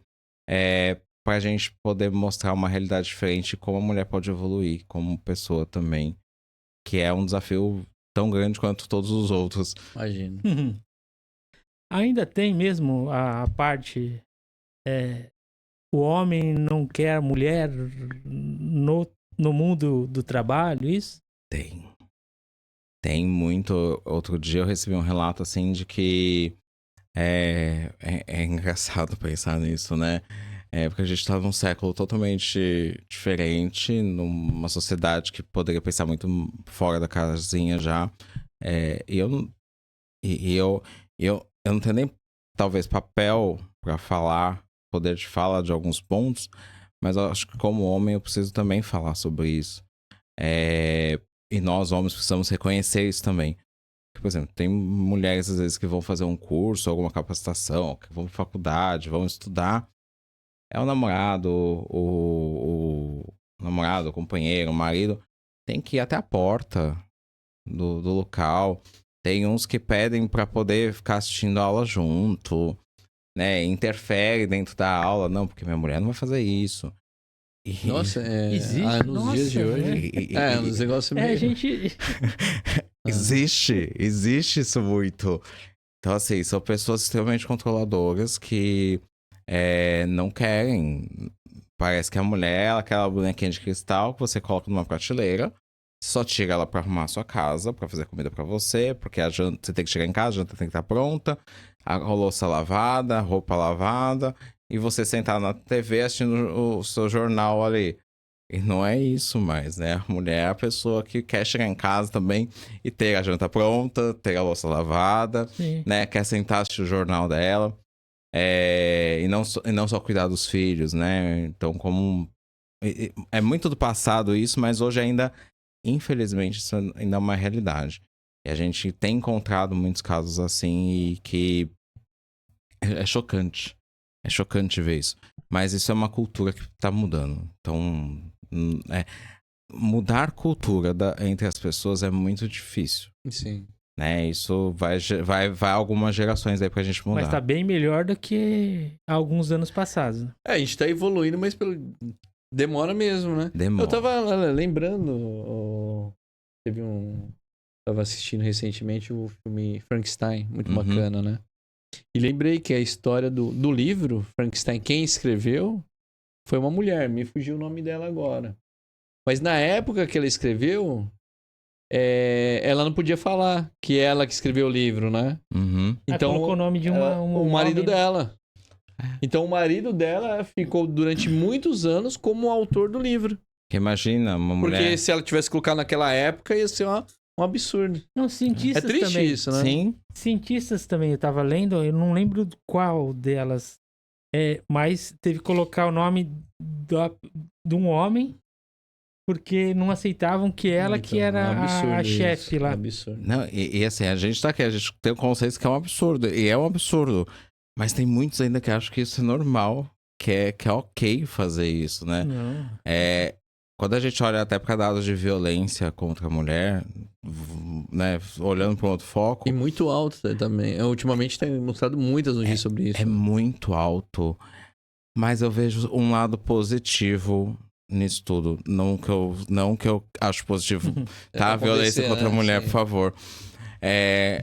para a gente poder mostrar uma realidade diferente, como a mulher pode evoluir como pessoa também, que é um desafio tão grande quanto todos os outros. Imagino. Ainda tem mesmo a parte... o homem não quer a mulher no mundo do trabalho, isso? Tem muito. Outro dia eu recebi um relato assim de que é engraçado pensar nisso, né? Porque a gente tá num século totalmente diferente, numa sociedade que poderia pensar muito fora da casinha já. E eu não tenho nem, talvez, papel para falar, poder de fala de alguns pontos, mas eu acho que como homem eu preciso também falar sobre isso. E nós, homens, precisamos reconhecer isso também. Por exemplo, tem mulheres às vezes que vão fazer um curso, alguma capacitação, que vão para faculdade, vão estudar. É o namorado, o namorado, o companheiro, o marido, tem que ir até a porta do local. Tem uns que pedem para poder ficar assistindo a aula junto, né? Interfere dentro da aula. Não, porque minha mulher não vai fazer isso. Nossa, existe. nos dias de hoje. Nos negócios meio... A gente... Existe isso muito. Então, assim, são pessoas extremamente controladoras que não querem. Parece que a mulher é aquela bonequinha de cristal que você coloca numa prateleira Só tira ela pra arrumar a sua casa, pra fazer comida pra você, porque a janta, você tem que chegar em casa, a janta tem que estar pronta, a louça lavada, a roupa lavada, e você sentar na TV assistindo o seu jornal ali. E não é isso mais, né? A mulher é a pessoa que quer chegar em casa também e ter a janta pronta, ter a louça lavada, Sim. né? Quer sentar assistir o jornal dela. E não só cuidar dos filhos, né? Então, é muito do passado isso, mas hoje ainda, infelizmente, isso ainda é uma realidade. E a gente tem encontrado muitos casos assim e que é chocante. É chocante ver isso. Mas isso é uma cultura que tá mudando. Então, mudar cultura entre as pessoas é muito difícil. Sim. Né? Isso vai algumas gerações aí pra gente mudar. Mas tá bem melhor do que há alguns anos passados. Né? A gente tá evoluindo, mas demora mesmo, né? Demora. Eu tava lembrando, tava assistindo recentemente o filme Frankenstein, muito bacana, né? E lembrei que a história do livro, Frankenstein, quem escreveu foi uma mulher, me fugiu o nome dela agora. Mas na época que ela escreveu, ela não podia falar que ela que escreveu o livro, né? Então, colocou o nome de o marido homem, dela. Então o marido dela ficou durante muitos anos como autor do livro. Que imagina uma mulher... Porque se ela tivesse colocado naquela época, ia ser um absurdo. Não, cientistas É triste também. isso, né? Sim. Cientistas também, eu tava lendo, eu não lembro qual delas. Mas teve que colocar o nome de um homem, porque não aceitavam que ela que Então, era é um absurdo a chefe isso, lá. É um absurdo. Não, e assim, a gente tá aqui, a gente tem o conceito que é um absurdo. E é um absurdo. Mas tem muitos ainda que acham que isso é normal. Que é ok fazer isso, né? Não. Quando a gente olha até para dados de violência contra a mulher, né? Olhando para um outro foco... E muito alto também. Ultimamente tem mostrado muitas notícias sobre isso. É muito alto. Mas eu vejo um lado positivo nisso tudo. Não que eu acho positivo, tá? Violência contra a mulher, sim. por favor.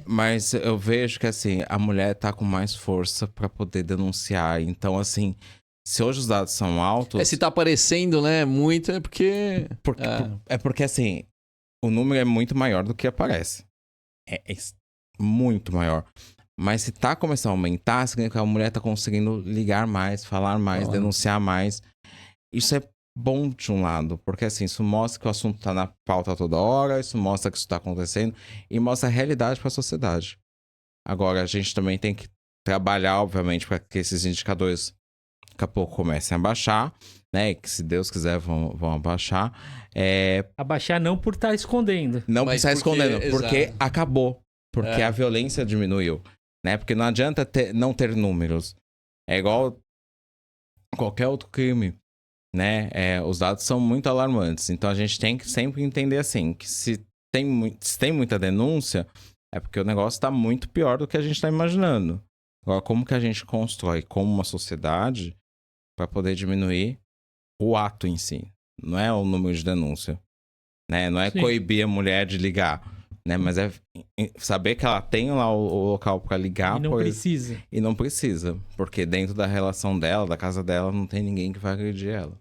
Mas eu vejo que, assim, a mulher tá com mais força pra poder denunciar. Então, assim, se hoje os dados são altos... Se tá aparecendo, né, muito, é porque... porque, assim, o número é muito maior do que aparece. É muito maior. Mas se tá começando a aumentar, significa que a mulher tá conseguindo ligar mais, falar mais, denunciar mais. Isso é bom de um lado, porque assim, isso mostra que o assunto tá na pauta toda hora, isso mostra que isso tá acontecendo e mostra a realidade para a sociedade. Agora, a gente também tem que trabalhar, obviamente, para que esses indicadores daqui a pouco comecem a baixar, né? E que, se Deus quiser, vão abaixar. Abaixar não por estar escondendo. Não por Mas estar escondendo, porque exato. acabou. Porque a violência diminuiu, né? Porque não adianta não ter números. É igual qualquer outro crime, né? Os dados são muito alarmantes. Então a gente tem que sempre entender assim, que se tem muita denúncia, é porque o negócio está muito pior do que a gente está imaginando. Agora, como que a gente constrói como uma sociedade para poder diminuir o ato em si? Não é o número de denúncia, né? Não é Sim. coibir a mulher de ligar, né? Mas é saber que ela tem lá o local para ligar. E não precisa. E não precisa, porque dentro da relação dela, da casa dela, não tem ninguém que vai agredir ela.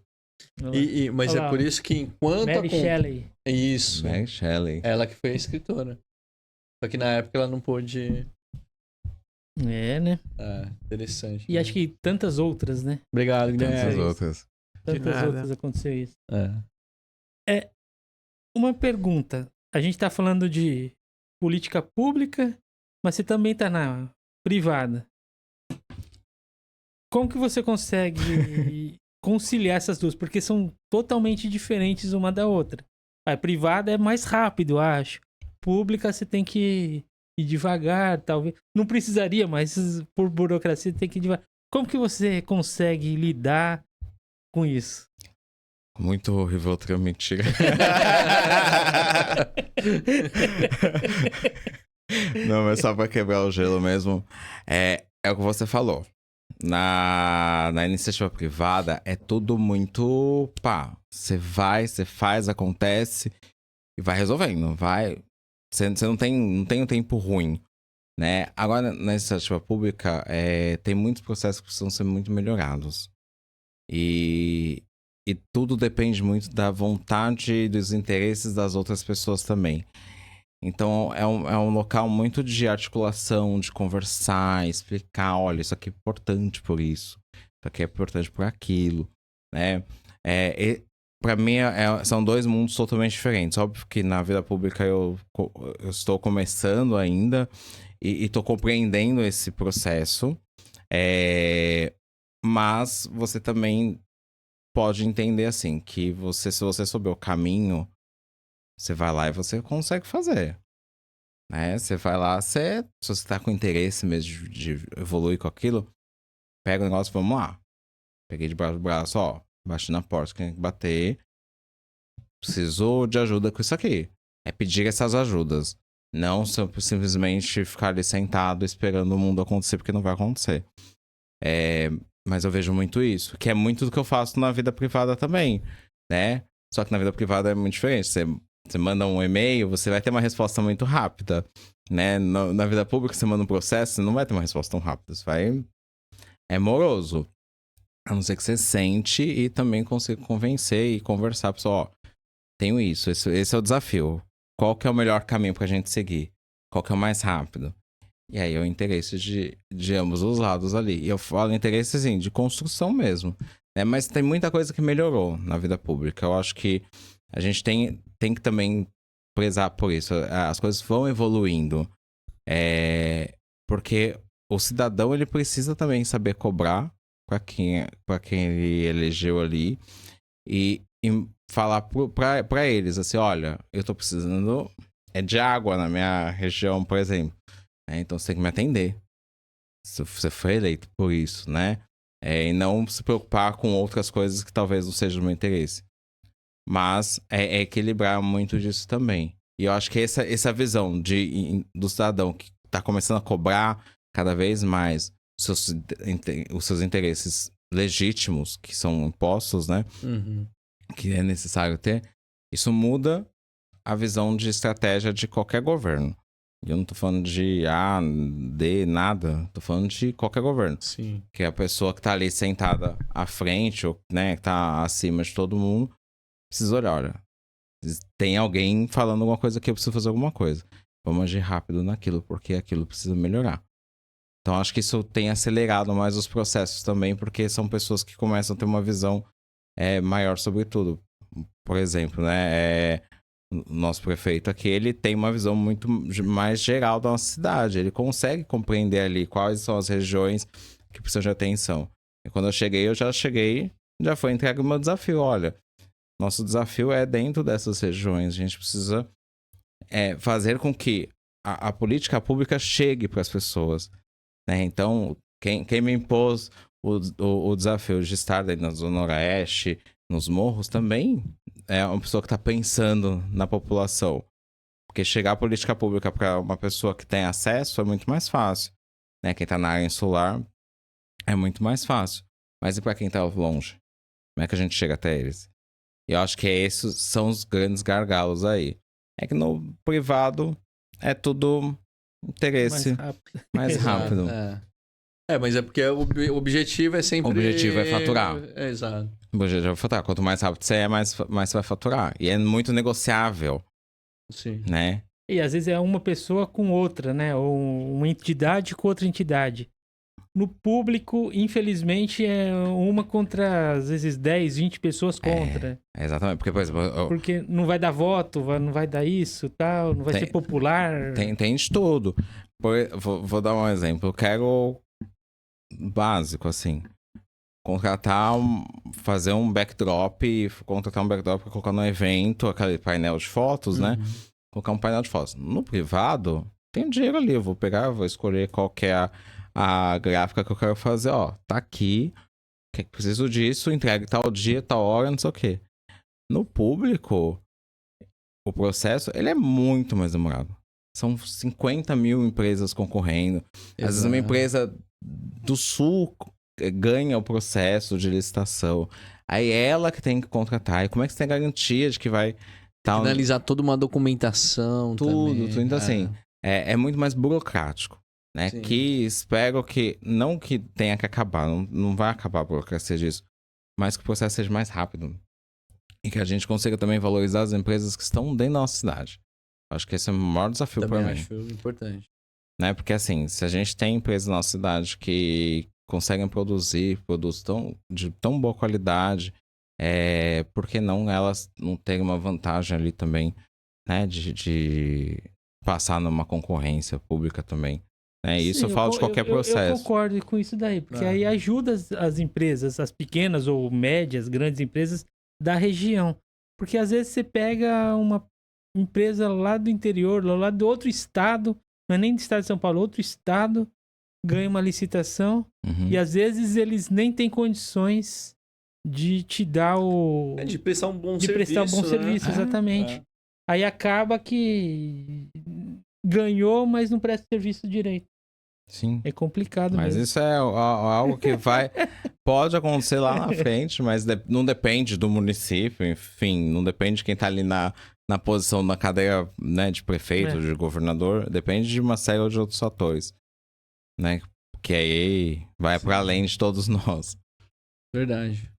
Mas Olha lá, é por isso que enquanto... Mary Shelley. Isso. Mary Shelley. Ela que foi a escritora. Só que na época ela não pôde... Né? Interessante. E acho que tantas outras, né? Obrigado, Tantas Guilherme. outras. Tantas nada. outras aconteceu isso. É. Uma pergunta. A gente tá falando de política pública, mas você também tá na privada. Como que você consegue conciliar essas duas? Porque são totalmente diferentes uma da outra. A privada é mais rápido, eu acho. Pública você tem que ir devagar, talvez. Não precisaria, mas por burocracia tem que ir devagar. Como que você consegue lidar com isso? Muito Rivotril, mentira. Não, mas só pra quebrar o gelo mesmo. É o que você falou. Na iniciativa privada é tudo muito você vai, você faz, acontece e vai resolvendo, vai. Você não tem um tempo ruim, né? Agora, na iniciativa pública, tem muitos processos que precisam ser muito melhorados. E e tudo depende muito da vontade e dos interesses das outras pessoas também. Então, é um local muito de articulação, de conversar, explicar, olha, isso aqui é importante por isso, isso aqui é importante por aquilo, né? Para mim, são dois mundos totalmente diferentes. Óbvio que na vida pública eu estou começando ainda e estou compreendendo esse processo, mas você também pode entender assim, que se você souber o caminho, você vai lá e você consegue fazer. Né? Você vai lá, se você tá com interesse mesmo de evoluir com aquilo, pega o negócio, vamos lá. Peguei de braço, ó, bati na porta, tem que bater. Preciso de ajuda com isso aqui. É pedir essas ajudas. Não simplesmente ficar ali sentado esperando o mundo acontecer, porque não vai acontecer. Mas eu vejo muito isso, que é muito do que eu faço na vida privada também, né? Só que na vida privada é muito diferente. Você manda um e-mail, você vai ter uma resposta muito rápida, né? Na vida pública, você manda um processo, você não vai ter uma resposta tão rápida. É moroso. A não ser que você sente e também consiga convencer e conversar. Pessoal, ó, tenho isso, esse é o desafio. Qual que é o melhor caminho pra gente seguir? Qual que é o mais rápido? E aí é o interesse de ambos os lados ali. E eu falo interesse, assim, de construção mesmo. Né? Mas tem muita coisa que melhorou na vida pública. Eu acho que a gente tem que também prezar por isso. As coisas vão evoluindo. Porque o cidadão, ele precisa também saber cobrar para quem ele elegeu ali. E falar para eles, assim, olha, eu tô precisando de água na minha região, por exemplo. Então você tem que me atender. Você foi eleito por isso, né? E não se preocupar com outras coisas que talvez não sejam do meu interesse. Mas é equilibrar muito disso também. E eu acho que essa visão do cidadão que está começando a cobrar cada vez mais os seus interesses legítimos, que são impostos, né? Uhum. Que é necessário ter. Isso muda a visão de estratégia de qualquer governo. E eu não tô falando de A, D, nada. Tô falando de qualquer governo. Sim. Que é a pessoa que tá ali sentada à frente, ou, né, que tá acima de todo mundo, precisa olhar, olha, tem alguém falando alguma coisa aqui, eu preciso fazer alguma coisa. Vamos agir rápido naquilo, porque aquilo precisa melhorar. Então, acho que isso tem acelerado mais os processos também, porque são pessoas que começam a ter uma visão maior sobre tudo. Por exemplo, né, o nosso prefeito aqui, ele tem uma visão muito mais geral da nossa cidade. Ele consegue compreender ali quais são as regiões que precisam de atenção. E quando eu já foi entregue o meu desafio. Olha, nosso desafio é dentro dessas regiões. A gente precisa fazer com que a política pública chegue para as pessoas. Né? Então, quem me impôs o desafio de estar dentro da Zona Oeste, nos morros, também é uma pessoa que está pensando na população. Porque chegar a política pública para uma pessoa que tem acesso é muito mais fácil. Né? Quem está na área insular é muito mais fácil. Mas e para quem está longe? Como é que a gente chega até eles? E eu acho que esses são os grandes gargalos aí. É que no privado é tudo interesse mais rápido. Mas é porque o objetivo é sempre... O objetivo é faturar. Exato. O objetivo é faturar. Quanto mais rápido você mais você vai faturar. E é muito negociável. Sim. Né? E às vezes é uma pessoa com outra, né? Ou uma entidade com outra entidade. No público, infelizmente, é uma contra, às vezes, 10, 20 pessoas contra. Exatamente. Porque, por exemplo... Porque não vai dar voto, não vai dar isso, tal, não vai ser popular. Tem de tudo. Vou dar um exemplo. Eu quero... básico, assim. Fazer um backdrop, contratar um backdrop pra colocar no evento, aquele painel de fotos, né? Colocar um painel de fotos. No privado, tem dinheiro ali. Eu vou pegar, vou escolher qual que é a gráfica que eu quero fazer. Ó, tá aqui. Preciso disso, entregue tal dia, tal hora, não sei o quê. No público, o processo, ele é muito mais demorado. São 50 mil empresas concorrendo. Às vezes uma empresa do Sul ganha o processo de licitação. Aí ela que tem que contratar. E como é que você tem garantia de que vai... Finalizar toda uma documentação tudo. também. Então, assim, é muito mais burocrático. Né? Que espero que... Não que tenha que acabar. Não vai acabar a burocracia disso. mas que o processo seja mais rápido. E que a gente consiga também valorizar as empresas que estão dentro da nossa cidade. Acho que esse é o maior desafio para Também mim. acho importante. Né? Porque assim, se a gente tem empresas na nossa cidade que conseguem produzir produtos de tão boa qualidade, por que não elas não terem uma vantagem ali também, né? De passar numa concorrência pública também. Né? Isso eu falo de qualquer processo. Eu concordo com isso daí, porque aí ajuda as empresas, as pequenas ou médias, grandes empresas da região. Porque às vezes você pega uma empresa lá do interior, lá do outro estado, não é nem do estado de São Paulo, outro estado, ganha uma licitação e às vezes eles nem têm condições de te dar de prestar um bom de serviço. prestar um bom serviço, exatamente. Aí acaba que ganhou, mas não presta serviço direito. Sim. É complicado mas mesmo. Isso é algo que pode acontecer lá na frente, mas não depende do município, enfim, não depende de quem tá ali na posição, na cadeira, né, de prefeito, de governador, depende de uma série de outros fatores, né, que aí vai para além de todos nós. Verdade.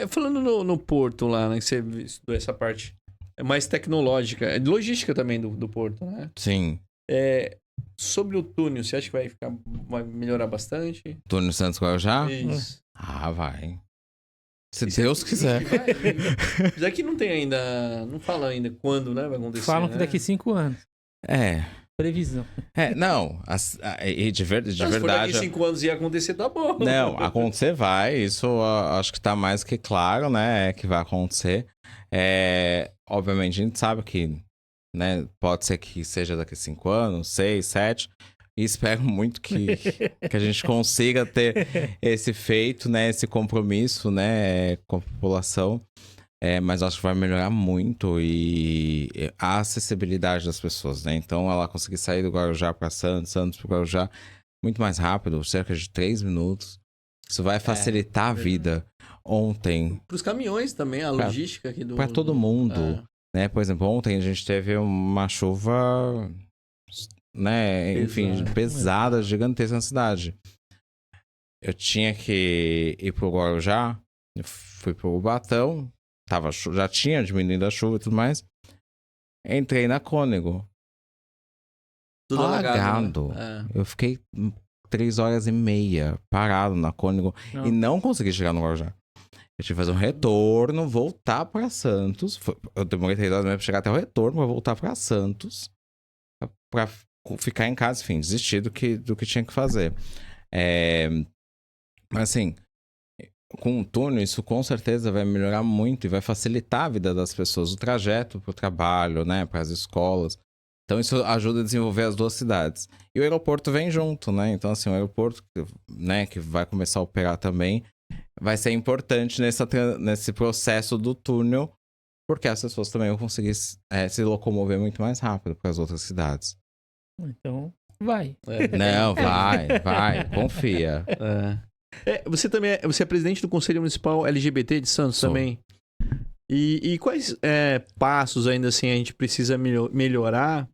Falando no Porto lá, né, que você estudou essa parte, é mais tecnológica, é de logística também do Porto, né? Sim. Sobre o túnel, você acha que vai melhorar bastante? Túnel Santos Guarujá? Isso. Vai. Se Deus quiser. Já que não tem ainda, não fala ainda quando, né, vai acontecer. Falam que né? daqui 5 anos. Previsão. Não, e de verdade... Se for daqui 5 anos ia acontecer, tá bom. Não, acontecer vai, isso acho que tá mais que claro, né, que vai acontecer. Obviamente a gente sabe que, né, pode ser que seja daqui 5 anos, 6, 7, e espero muito que a gente consiga ter esse feito, né, esse compromisso, né, com a população. Mas acho que vai melhorar muito e a acessibilidade das pessoas, né? Então, ela conseguir sair do Guarujá para Santos para Guarujá muito mais rápido, cerca de 3 minutos. Isso vai facilitar a vida. Ontem... Para os caminhões também, a logística aqui para todo mundo, né? Por exemplo, ontem a gente teve uma chuva, né? Enfim, pesada, gigantesca na cidade. Eu tinha que ir pro Guarujá, eu fui pro Ubatão, já tinha diminuído a chuva e tudo mais. Entrei na Cônego. Tudo alagado. Né? Eu fiquei 3h30 parado na Cônego e não consegui chegar no Guarujá. Eu tive que fazer um retorno, voltar pra Santos. Eu demorei 3 horas pra chegar até o retorno, pra voltar pra Santos. Pra ficar em casa, enfim, desistir do que tinha que fazer. Mas assim, com o túnel, isso com certeza vai melhorar muito e vai facilitar a vida das pessoas, o trajeto pro trabalho, né, pras escolas. Então isso ajuda a desenvolver as duas cidades. E o aeroporto vem junto, né? Então assim, o aeroporto, né, que vai começar a operar também, vai ser importante nesse processo do túnel, porque as pessoas também vão conseguir se locomover muito mais rápido para as outras cidades. Então, vai. Não, vai, confia. Você também você é presidente do Conselho Municipal LGBT de Santos também. E quais passos ainda assim a gente precisa melhorar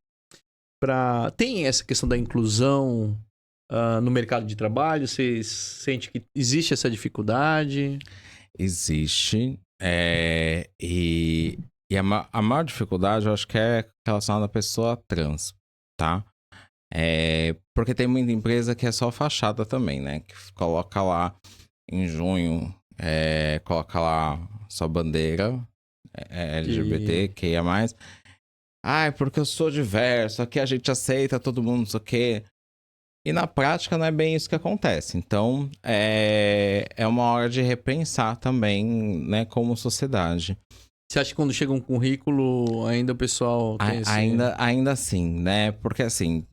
para... Tem essa questão da inclusão no mercado de trabalho? Você sente que existe essa dificuldade? Existe. E a maior dificuldade eu acho que é relacionada à pessoa trans, tá? Porque tem muita empresa que é só fachada também, né? Que coloca lá em junho, coloca lá sua bandeira LGBT, que é mais. Porque eu sou diverso, aqui a gente aceita todo mundo, não sei o quê. E na prática não é bem isso que acontece. Então, é uma hora de repensar também, né, como sociedade. Você acha que quando chega um currículo, ainda o pessoal tem ainda assim, né? Porque assim,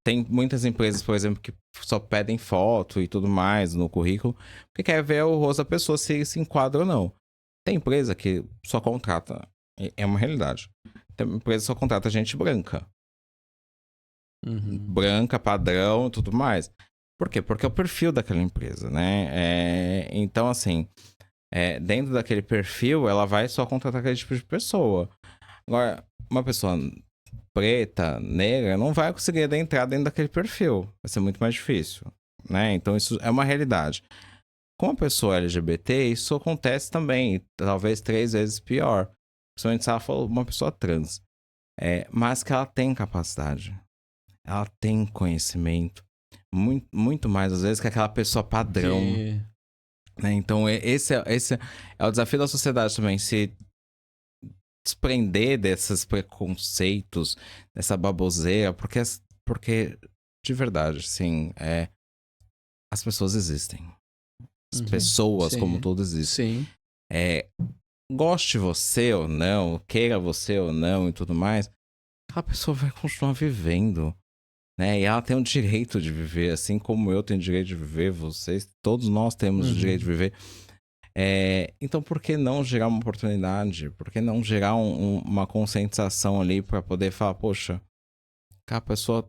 tem muitas empresas, por exemplo, que só pedem foto e tudo mais no currículo, porque quer ver o rosto da pessoa se enquadra ou não. Tem empresa que só contrata, é uma realidade. Tem empresa que só contrata gente branca. Branca, padrão e tudo mais. Por quê? Porque é o perfil daquela empresa, né? Então, assim, dentro daquele perfil, ela vai só contratar aquele tipo de pessoa. Agora, uma pessoa preta, negra, não vai conseguir entrar dentro daquele perfil. Vai ser muito mais difícil, né? Então, isso é uma realidade. Com a pessoa LGBT, isso acontece também, talvez 3 vezes pior. Principalmente se ela for uma pessoa trans. Mas que ela tem capacidade. Ela tem conhecimento. Muito, muito mais, às vezes, que aquela pessoa padrão. Né? Então, esse é o desafio da sociedade também. Se desprender desses preconceitos, dessa baboseira. Porque de verdade, assim, as pessoas existem. As pessoas, Sim. como todos, existem. Sim. Goste você ou não, queira você ou não e tudo mais, aquela pessoa vai continuar vivendo, né? E ela tem o direito de viver, assim como eu tenho o direito de viver, vocês, todos nós temos o direito de viver. Então, por que não gerar uma oportunidade? Por que não gerar uma conscientização ali para poder falar, poxa, aquela pessoa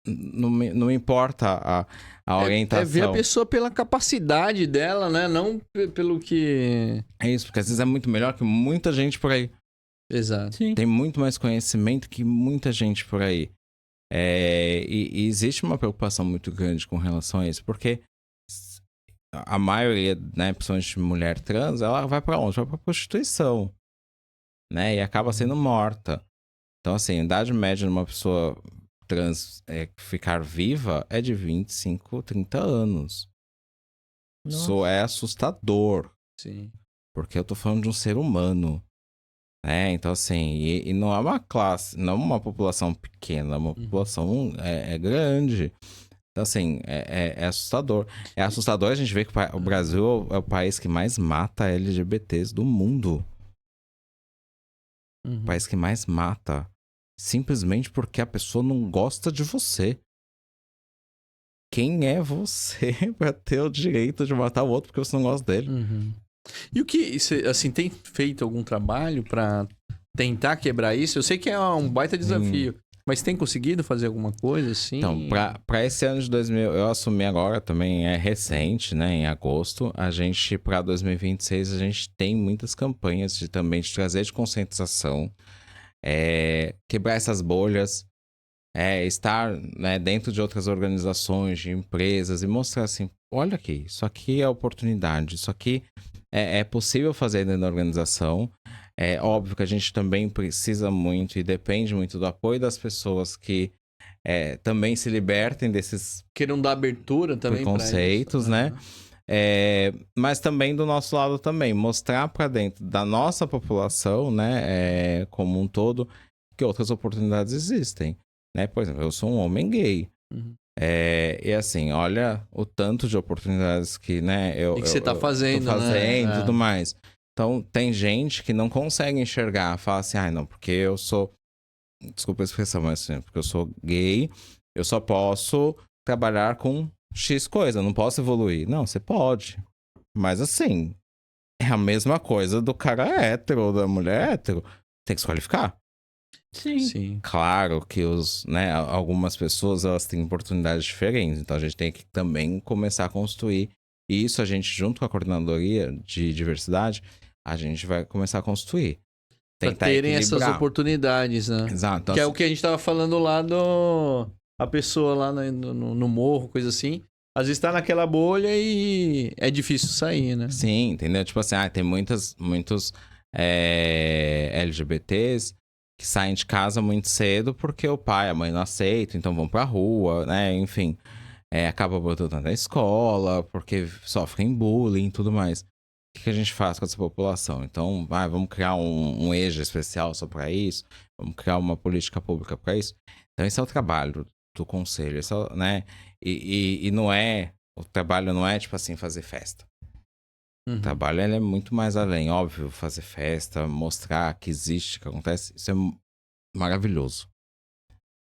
não importa a orientação. Ver a pessoa pela capacidade dela, né? Não pelo que... É isso, porque às vezes é muito melhor que muita gente por aí. Exato. Sim. Tem muito mais conhecimento que muita gente por aí. E existe uma preocupação muito grande com relação a isso, porque a maioria, né, principalmente mulher trans, ela vai pra onde? Vai pra prostituição, né? E acaba sendo morta. Então, assim, a idade média de uma pessoa trans ficar viva é de 25, 30 anos. Isso é assustador. Sim. Porque eu tô falando de um ser humano. Então, assim, e não é uma classe, não é uma população pequena, é uma população grande. Então, assim, é assustador. É assustador a gente ver que o Brasil é o país que mais mata LGBTs do mundo. O país que mais mata. Simplesmente porque a pessoa não gosta de você. Quem é você pra ter o direito de matar o outro porque você não gosta dele? E o que, assim, tem feito algum trabalho pra tentar quebrar isso? Eu sei que é um baita desafio, mas tem conseguido fazer alguma coisa assim? Então, pra esse ano de 2000, eu assumi agora, também é recente, né, em agosto, pra 2026, a gente tem muitas campanhas também de trazer de conscientização, quebrar essas bolhas, estar, né, dentro de outras organizações, de empresas e mostrar assim, olha aqui, isso aqui é oportunidade, isso aqui é possível fazer dentro da organização. É óbvio que a gente também precisa muito e depende muito do apoio das pessoas que também se libertem desses Queiram dar abertura também preconceitos, pra isso, né? Mas também do nosso lado também, mostrar para dentro da nossa população, né, como um todo, que outras oportunidades existem, né? Por exemplo, eu sou um homem gay. E assim, olha o tanto de oportunidades que, né, E que você tá fazendo, tô fazendo né? e tudo mais. Então, tem gente que não consegue enxergar, fala assim, não, porque eu sou, desculpa a expressão, mas assim, porque eu sou gay, eu só posso trabalhar com X coisa, eu não posso evoluir. Não, você pode. Mas assim, é a mesma coisa do cara hétero ou da mulher hétero. Tem que se qualificar. Sim. Claro que algumas pessoas elas têm oportunidades diferentes, então a gente tem que também começar a construir. E isso a gente, junto com a coordenadoria de diversidade, a gente vai começar a construir. Pra terem essas oportunidades, né? Exato. Então, que é o que a gente tava falando lá a pessoa lá no morro, coisa assim. Às vezes tá naquela bolha e é difícil sair, né? Sim, entendeu? Tipo assim, tem muitos LGBTs que saem de casa muito cedo porque o pai e a mãe não aceitam, então vão pra rua, né? Enfim, acaba botando na escola porque sofrem bullying e tudo mais. O que a gente faz com essa população? Então, vamos criar um EJA especial só pra isso? Vamos criar uma política pública pra isso? Então, esse é o trabalho do conselho, né? E não o trabalho não é, tipo assim, fazer festa. O trabalho ele é muito mais além, óbvio, fazer festa, mostrar que existe, que acontece, isso é maravilhoso,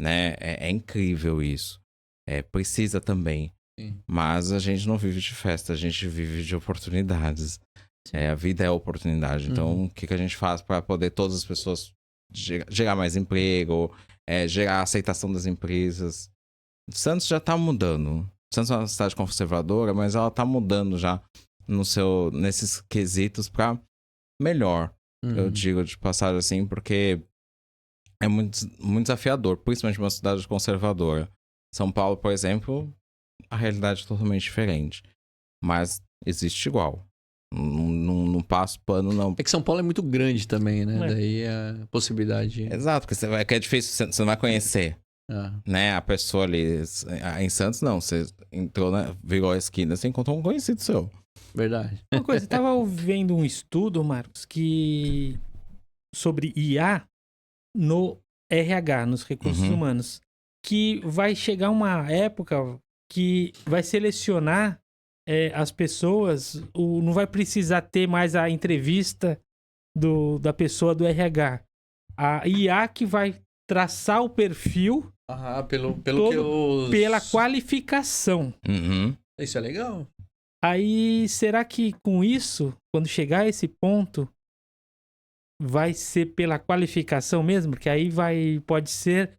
né? É incrível isso. Precisa também. Sim. Mas a gente não vive de festa, a gente vive de oportunidades. A vida é oportunidade. Então, o que a gente faz para poder todas as pessoas gerar mais emprego, gerar a aceitação das empresas? Santos já tá mudando. Santos é uma cidade conservadora, mas ela tá mudando já nesses quesitos para melhor. Eu digo de passagem assim, porque é muito, muito desafiador, principalmente uma cidade conservadora. São Paulo, por exemplo, a realidade é totalmente diferente. Mas existe igual. Não passo pano, não. É que São Paulo é muito grande também, né? É. Daí a possibilidade... Exato, porque que é difícil, você não vai conhecer, Ah, né? A pessoa ali. Em Santos, não. Você entrou, virou a esquina, você encontrou um conhecido seu. verdade. Uma coisa, eu tava vendo um estudo, Marcos, sobre IA no RH, nos recursos Uhum. humanos, que vai chegar uma época que vai selecionar as pessoas, não vai precisar ter mais a entrevista da pessoa do RH. A IA que vai traçar o perfil Ah, pelo Todo que os... pela qualificação. Uhum. Isso é legal. Aí, será que com isso, quando chegar a esse ponto, vai ser pela qualificação mesmo? Porque aí pode ser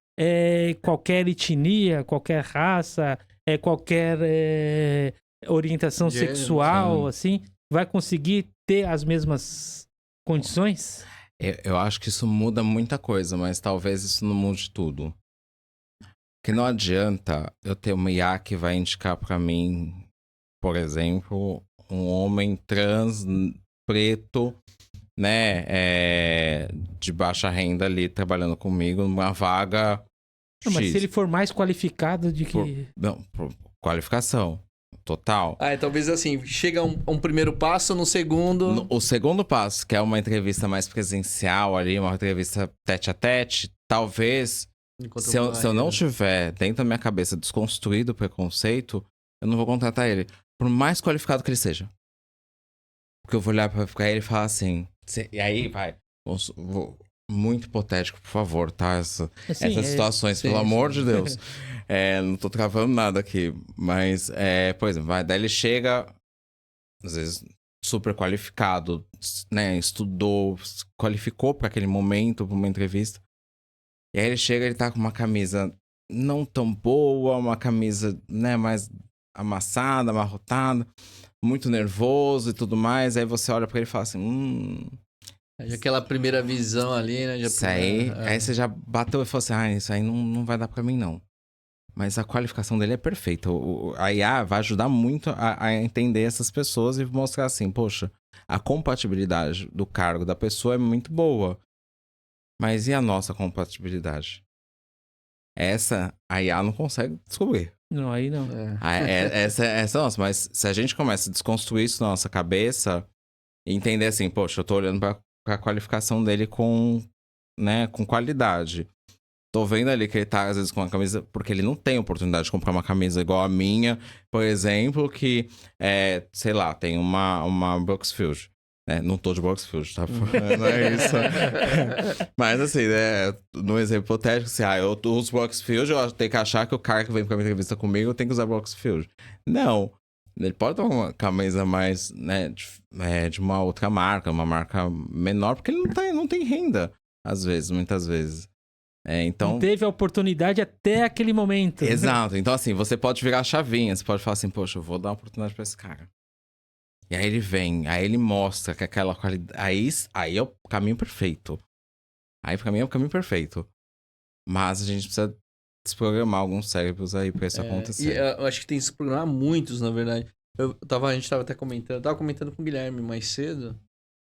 qualquer etnia, qualquer raça, qualquer orientação Gênero, sexual, sim. assim, vai conseguir ter as mesmas condições? Eu acho que isso muda muita coisa, mas talvez isso não mude tudo. Que não adianta eu ter uma IA que vai indicar pra mim, por exemplo, um homem trans, preto, né, de baixa renda ali trabalhando comigo numa vaga Não, mas X. se ele for mais qualificado de Por- que... Não, por qualificação total. Talvez assim, chega um primeiro passo, no segundo... O segundo passo, que é uma entrevista mais presencial ali, uma entrevista tete a tete, talvez, se eu não tiver dentro da minha cabeça desconstruído o preconceito, eu não vou contratar ele. Por mais qualificado que ele seja. Porque eu vou olhar pra ele e falar assim... E aí, vai... Muito hipotético, por favor, tá? Assim, Essas situações, sim, pelo sim. amor de Deus. Não tô travando nada aqui. Mas, por exemplo, daí ele chega, às vezes, super qualificado, né? Estudou, se qualificou pra aquele momento, pra uma entrevista. E aí ele chega, ele tá com uma camisa não tão boa, uma camisa, né, mais amassada, amarrotada, muito nervoso e tudo mais. Aí você olha pra ele e fala assim, Aquela primeira visão ali, né? isso aí você já bateu e falou assim, isso aí não vai dar pra mim, não. Mas a qualificação dele é perfeita. A IA vai ajudar muito a entender essas pessoas e mostrar assim, poxa, a compatibilidade do cargo da pessoa é muito boa. Mas e a nossa compatibilidade? Essa, a IA não consegue descobrir. Não, aí não. Essa é a nossa. Mas se a gente começa a desconstruir isso na nossa cabeça e entender assim, poxa, eu tô olhando pra qualificação dele com qualidade. Tô vendo ali que ele tá, às vezes, com uma camisa... Porque ele não tem oportunidade de comprar uma camisa igual a minha, por exemplo, que, sei lá, tem uma Brooksfield. Não tô de Brooksfield, tá? Não é isso. Mas, assim, no exemplo hipotético, assim, eu uso Brooksfield, eu tenho que achar que o cara que vem pra minha entrevista comigo tem que usar Brooksfield. Não. Ele pode ter uma camisa mais, de uma outra marca, uma marca menor, porque ele não tem renda, às vezes, muitas vezes. Então... Não teve a oportunidade até aquele momento. Exato. Então, assim, você pode virar a chavinha. Você pode falar assim, poxa, eu vou dar uma oportunidade pra esse cara. E aí ele vem, aí ele mostra que aquela qualidade... Aí é o caminho perfeito. Aí pra mim é o caminho perfeito. Mas a gente precisa desprogramar alguns cérebros aí pra isso acontecer. E eu acho que tem que se programar muitos, na verdade. A gente tava até comentando... Eu tava comentando com o Guilherme mais cedo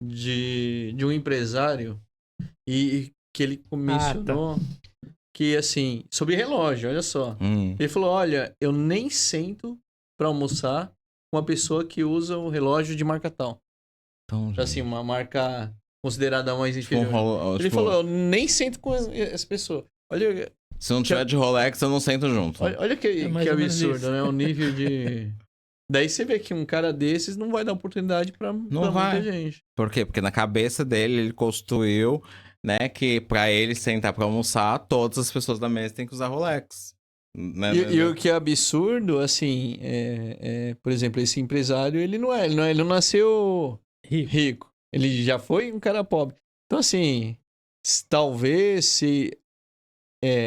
de um empresário e que ele mencionou que, assim, sobre relógio, olha só. Ele falou, olha, eu nem sento pra almoçar com uma pessoa que usa o relógio de marca tal. Então, Assim, uma marca considerada mais inferior. Ele tipo, falou, eu nem sento com essa pessoa. Olha, se não tiver de Rolex, eu não sento junto. olha que mais ou menos absurdo, isso. né? O nível de... Daí você vê que um cara desses não vai dar oportunidade pra muita gente. Por quê? Porque na cabeça dele, ele construiu, né, que pra ele sentar pra almoçar, todas as pessoas da mesa têm que usar Rolex. Né? E o que é absurdo, assim, por exemplo, esse empresário, ele não nasceu rico. Ele já foi um cara pobre. Então, assim, talvez se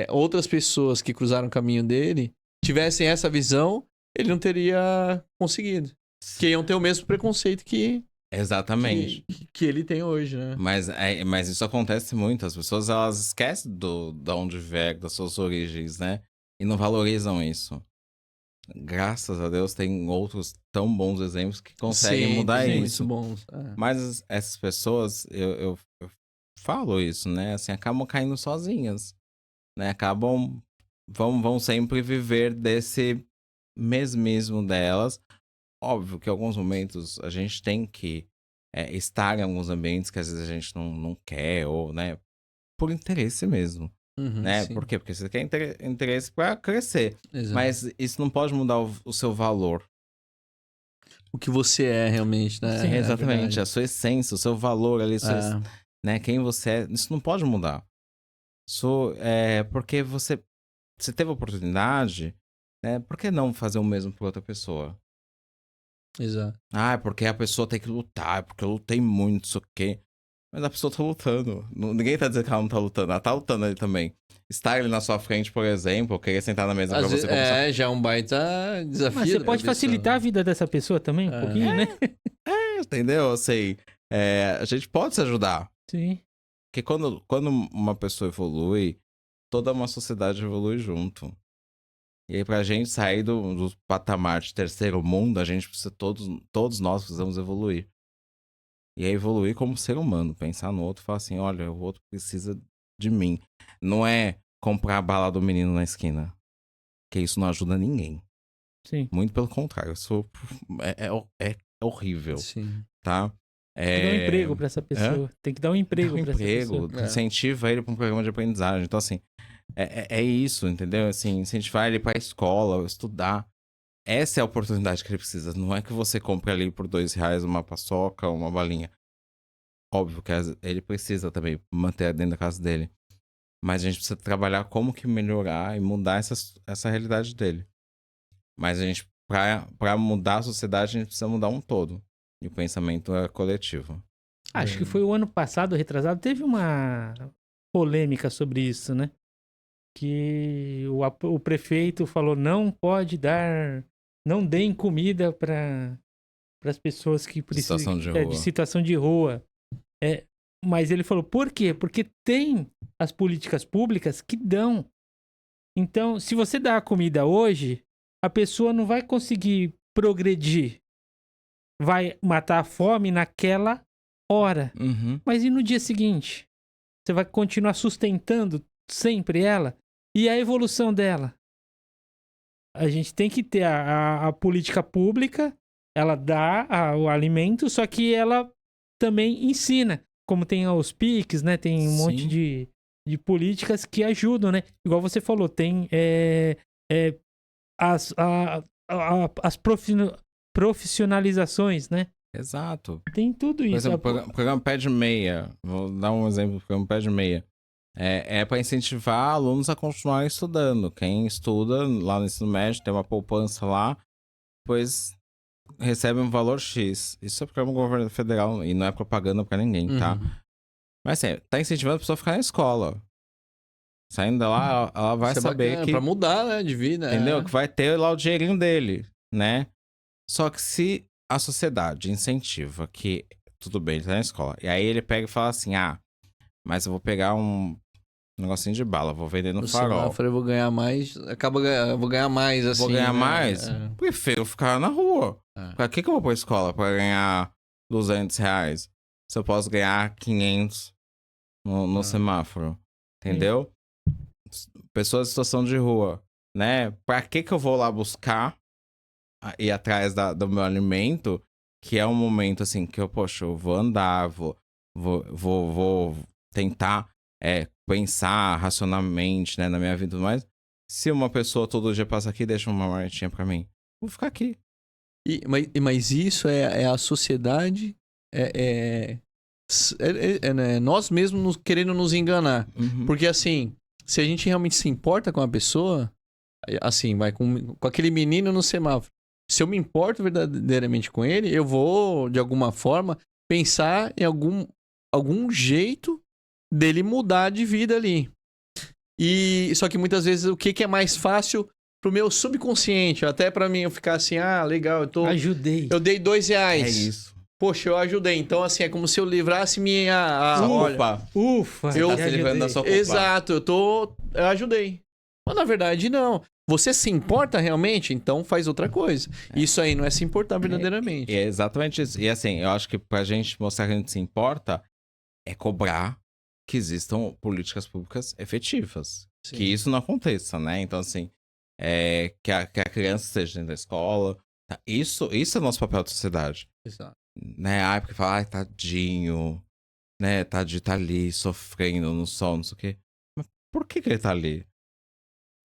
outras pessoas que cruzaram o caminho dele tivessem essa visão, ele não teria conseguido. Porque iam ter o mesmo preconceito que Exatamente. que ele tem hoje, né? Mas isso acontece muito. As pessoas, elas esquecem de onde vem, das suas origens, né? E não valorizam isso. graças a Deus, tem outros tão bons exemplos que conseguem Sim, mudar tem isso. muito bons. É. Mas essas pessoas, eu falo isso, né? Assim, acabam caindo sozinhas, né? Vão sempre viver desse mesmismo delas. Óbvio que em alguns momentos a gente tem que estar em alguns ambientes que às vezes a gente não quer, ou, né? Por interesse mesmo, né? Sim, Por quê? Porque você quer interesse pra crescer. exato. Mas isso não pode mudar o seu valor. O que você é realmente, né? Sim, É Exatamente, verdade. a sua essência, o seu valor ali, É. né? Quem você é, isso não pode mudar. Isso é porque você teve a oportunidade, né? Por que não fazer o mesmo por outra pessoa? Exato. Ah, é porque a pessoa tem que lutar, é porque eu lutei muito, isso aqui. Mas a pessoa tá lutando. Ninguém tá dizendo que ela não tá lutando, ela tá lutando ali também. Estar ali na sua frente, por exemplo, querer sentar na mesa pra Às você vezes, conversar. já é um baita desafio. Mas você da pode pessoa. facilitar a vida dessa pessoa também, um pouquinho, né? Entendeu? Assim, a gente pode se ajudar. Sim. Porque quando uma pessoa evolui, toda uma sociedade evolui junto. E aí, pra gente sair do patamar de terceiro mundo, a gente precisa, todos nós precisamos evoluir. E aí, evoluir como ser humano, pensar no outro e falar assim: olha, o outro precisa de mim. Não é comprar a bala do menino na esquina. Que isso não ajuda ninguém. Sim. Muito pelo contrário, isso é horrível, Sim. tá? Tem que dar um emprego pra essa pessoa. Tem que dar um emprego Dá um pra essa pessoa. emprego, incentiva ele pra um programa de aprendizagem. Então, assim, é isso, entendeu? Assim, incentivar ele pra escola, estudar. Essa é a oportunidade que ele precisa. Não é que você compre ali por R$2 uma paçoca, uma balinha. Óbvio que ele precisa também manter dentro da casa dele. Mas a gente precisa trabalhar como que melhorar e mudar essa realidade dele. Mas a gente, pra mudar a sociedade, a gente precisa mudar um todo. E o pensamento é coletivo. Acho que foi o ano passado, retrasado, teve uma polêmica sobre isso, né? Que o prefeito falou não pode dar, não deem comida para as pessoas que precisam Situação de rua. de situação de rua. Mas ele falou, por quê? Porque tem as políticas públicas que dão. Então, se você dá a comida hoje, a pessoa não vai conseguir progredir. Vai matar a fome naquela hora. Uhum. Mas e no dia seguinte? Você vai continuar sustentando sempre ela? E a evolução dela? A gente tem que ter a política pública, ela dá o alimento, só que ela também ensina. Como tem os PICs, né? Tem um monte de políticas que ajudam, né? Igual você falou, tem as profissionalizações, né? Exato. Tem tudo isso. Por exemplo, o programa Pé de Meia. Vou dar um exemplo do programa Pé de Meia. É para incentivar alunos a continuarem estudando. Quem estuda lá no ensino médio, tem uma poupança lá, pois recebe um valor X. Isso é programa do governo federal e não é propaganda para ninguém, tá? Mas assim, tá incentivando a pessoa a ficar na escola. Saindo de lá, ela vai Isso saber bacana, que... Pra mudar, né, de vida. Entendeu? Que vai ter lá o dinheirinho dele, né? Só que se a sociedade incentiva que, tudo bem, ele tá na escola, e aí ele pega e fala assim, mas eu vou pegar um negocinho de bala, vou vender no farol. Eu vou ganhar mais, eu vou ganhar mais, assim, Vou ganhar né? mais? Prefiro ficar na rua. Pra que eu vou pra escola? Pra ganhar R$200? Se eu posso ganhar 500 no semáforo. Entendeu? Pessoas em situação de rua, né? Pra que eu vou lá buscar ir atrás do meu alimento, que é um momento assim que eu vou andar, vou tentar pensar racionalmente, né, na minha vida e tudo mais. Se uma pessoa todo dia passa aqui e deixa uma marmitinha pra mim, vou ficar aqui. Mas isso é a sociedade, né, nós mesmos querendo nos enganar. Uhum. Porque assim, se a gente realmente se importa com a pessoa, assim, vai com aquele menino no semáforo. Se eu me importo verdadeiramente com ele, eu vou, de alguma forma, pensar em algum jeito dele mudar de vida ali. Só que muitas vezes o que é mais fácil pro meu subconsciente, até pra mim eu ficar assim, legal, Ajudei. eu dei R$2. É isso. Poxa, eu ajudei. Então, assim, é como se eu livrasse minha... Ufa! Ufa! Eu tá se livrando da sua culpa. Exato, eu ajudei. Ou na verdade, não. Você se importa realmente? Então faz outra coisa. Isso aí não é se importar verdadeiramente. E é exatamente isso. E assim, eu acho que pra gente mostrar que a gente se importa, é cobrar que existam políticas públicas efetivas. Sim. Que isso não aconteça, né? Então, assim, que a criança esteja dentro da escola. Tá? Isso é nosso papel da sociedade. Exato. Né? Porque fala, ai, tadinho, né? Tadinho tá ali sofrendo no sol, não sei o quê. Mas por que ele tá ali?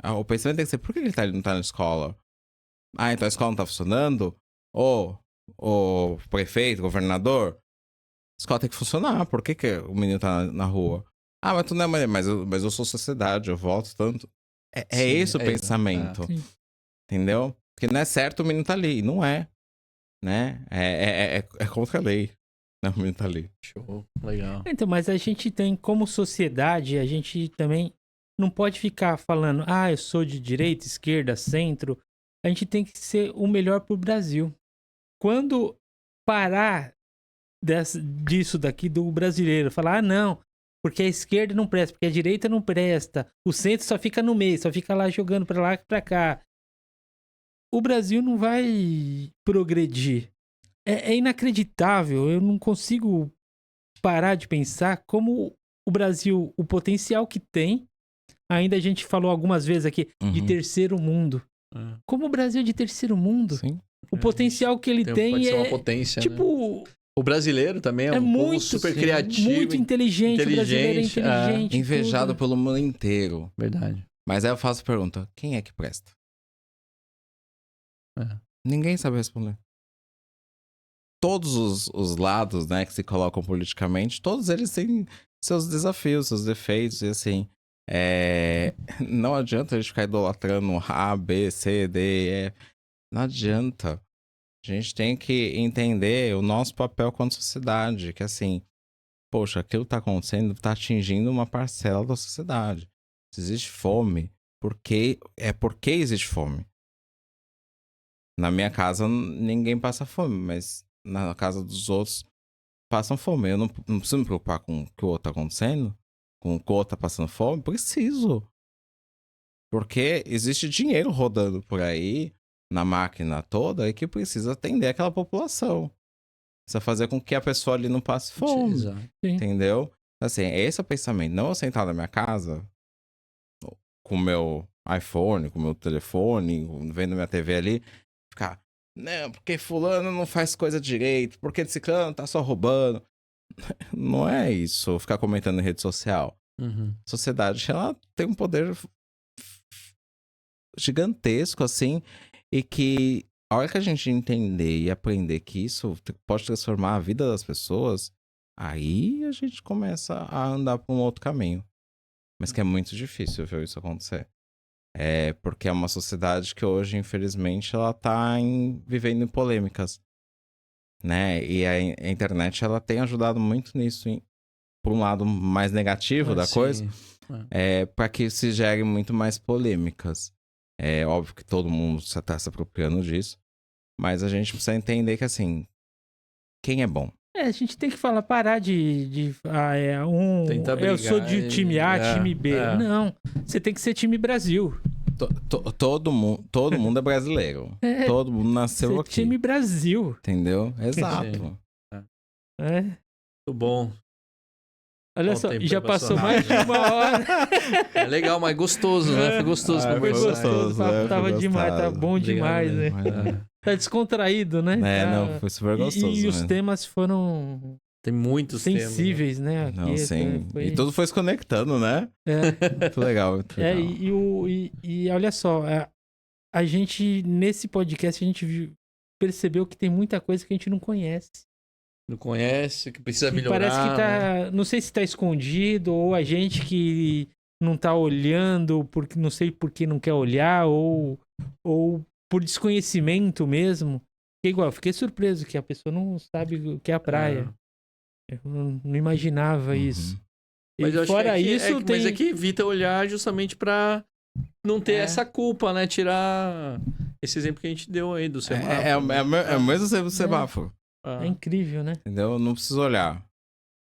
O pensamento tem que ser, por que ele tá ali, não tá na escola? Ah, então a escola não tá funcionando? O prefeito, governador? A escola tem que funcionar, por que o menino tá na rua? Ah, mas tu não é maneiro, mas eu sou sociedade, eu voto tanto. É Sim, esse o pensamento, Sim. entendeu? Porque não é certo o menino tá ali, não é, né? É contra a lei, né? O menino tá ali. Show. Legal. Então, mas a gente tem, como sociedade, a gente também não pode ficar falando, ah, eu sou de direita, esquerda, centro. A gente tem que ser o melhor pro Brasil. Quando parar disso daqui do brasileiro, falar, ah, não, porque a esquerda não presta, porque a direita não presta, o centro só fica no meio, só fica lá jogando pra lá e pra cá. O Brasil não vai progredir. É inacreditável, eu não consigo parar de pensar como o Brasil, o potencial que tem, ainda a gente falou algumas vezes aqui, de Uhum. terceiro mundo. Como o Brasil é de terceiro mundo. Sim. O potencial que ele Pode tem ser uma é, potência, né? tipo, O brasileiro também é um povo muito, super sim, criativo. muito inteligente. O brasileiro é inteligente, inteligente. Invejado tudo. pelo mundo inteiro. Verdade. Mas aí eu faço a pergunta, quem é que presta? É. Ninguém sabe responder. Todos os lados, né, que se colocam politicamente, todos eles têm seus desafios, seus defeitos, e assim, não adianta a gente ficar idolatrando A, B, C, D, E. Não adianta. A gente tem que entender o nosso papel quanto sociedade, que assim, poxa, aquilo que tá acontecendo tá atingindo uma parcela da sociedade. Se existe fome, porque existe fome. Na minha casa, ninguém passa fome, mas na casa dos outros passam fome. Eu não preciso me preocupar com o que o outro tá acontecendo, com o que o outro tá passando fome. Preciso. Porque existe dinheiro rodando por aí, na máquina toda, e que precisa atender aquela população. Precisa fazer com que a pessoa ali não passe fome. Exato. Entendeu? Assim, esse é o pensamento. Não eu sentar na minha casa, com o meu iPhone, com o meu telefone, vendo minha TV ali, ficar, não, porque fulano não faz coisa direito, porque ciclano tá só roubando. Não é isso, ficar comentando em rede social. Uhum. A sociedade, ela tem um poder gigantesco, assim, e que a hora que a gente entender e aprender que isso pode transformar a vida das pessoas, aí a gente começa a andar por um outro caminho. Mas que é muito difícil ver isso acontecer. Porque é uma sociedade que hoje, infelizmente, ela tá vivendo em polêmicas, né? E a internet, ela tem ajudado muito nisso, por um lado mais negativo da Sim. coisa, para que se gere muito mais polêmicas. É óbvio que todo mundo está se apropriando disso, mas a gente precisa entender que, assim, quem é bom? A gente tem que parar de Tentar eu sou brigar de time A, time B. Não, você tem que ser time Brasil. Todo mundo é brasileiro. Todo mundo nasceu Ser aqui. time Brasil. Entendeu? Exato. É. Muito bom. Olha Ó, o só, tempo já vai passou passar mais de rápido. 1 hora. É legal, mas gostoso, né? Foi gostoso Foi conversar. gostoso, o papo tava demais, tá bom demais, né? Tá descontraído, né? Tá- Não, foi super gostoso. E os mesmo. temas foram Tem muitos sensíveis, né? Não, Aqui, sim. foi- E tudo foi se conectando, né? Muito legal, muito legal. E olha só, a gente, nesse podcast, a gente percebeu que tem muita coisa que a gente não conhece. Não conhece, que precisa Que melhorar. parece que tá. Não sei se tá escondido, ou a gente que não tá olhando, porque não sei por que não quer olhar, ou por desconhecimento mesmo. Porque, igual, eu fiquei surpreso que a pessoa não sabe o que é a praia. Eu não imaginava Uhum. isso. Mas E eu acho fora que isso, tem. Mas é que evita olhar justamente pra não ter essa culpa, né? Tirar esse exemplo que a gente deu aí do semáforo. É o mesmo semáforo. É incrível, né? Entendeu? Não precisa olhar.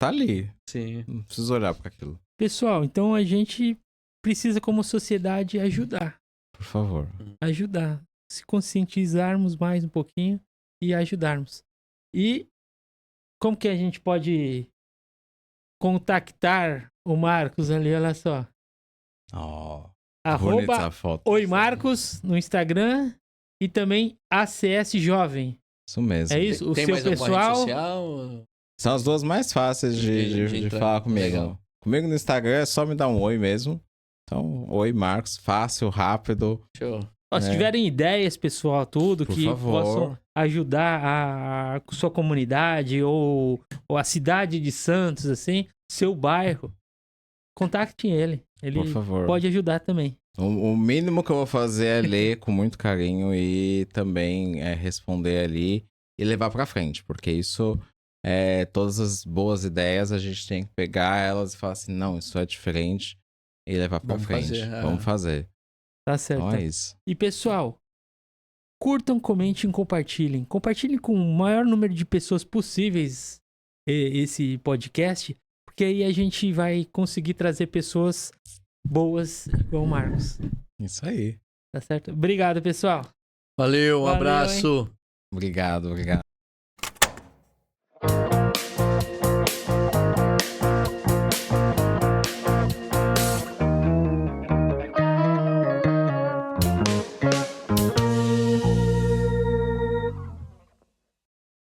Tá ali. Sim. Não precisa olhar pra aquilo. Pessoal, então a gente precisa, como sociedade, ajudar. Por favor. Ajudar. Se conscientizarmos mais um pouquinho e ajudarmos. E como que a gente pode contactar o Marcos ali, olha só. Ó, bonita Arroba essa foto. Oi Marcos no Instagram e também ACS Jovem. Isso mesmo. É isso? O Tem seu mais alguma rede pessoal. social? São as duas mais fáceis de entrar. falar comigo. Legal. Comigo no Instagram é só me dar um oi mesmo. Então, oi Marcos, fácil, rápido. Show. Ó, se tiverem ideias, pessoal, tudo Por que favor. possam ajudar a sua comunidade ou a cidade de Santos, assim, seu bairro, contactem ele. Ele Por favor. pode ajudar também. O mínimo que eu vou fazer é ler com muito carinho e também responder ali e levar pra frente, porque isso todas as boas ideias a gente tem que pegar elas e falar assim, não, isso é diferente e levar pra Vamos frente. fazer, Vamos fazer. Tá certo. Então é isso. E pessoal, curtam, comentem, compartilhem. Compartilhem com o maior número de pessoas possíveis esse podcast, porque aí a gente vai conseguir trazer pessoas boas igual o Marcos. Isso aí. Tá certo? Obrigado, pessoal. Valeu, um Valeu, abraço. Obrigado, obrigado.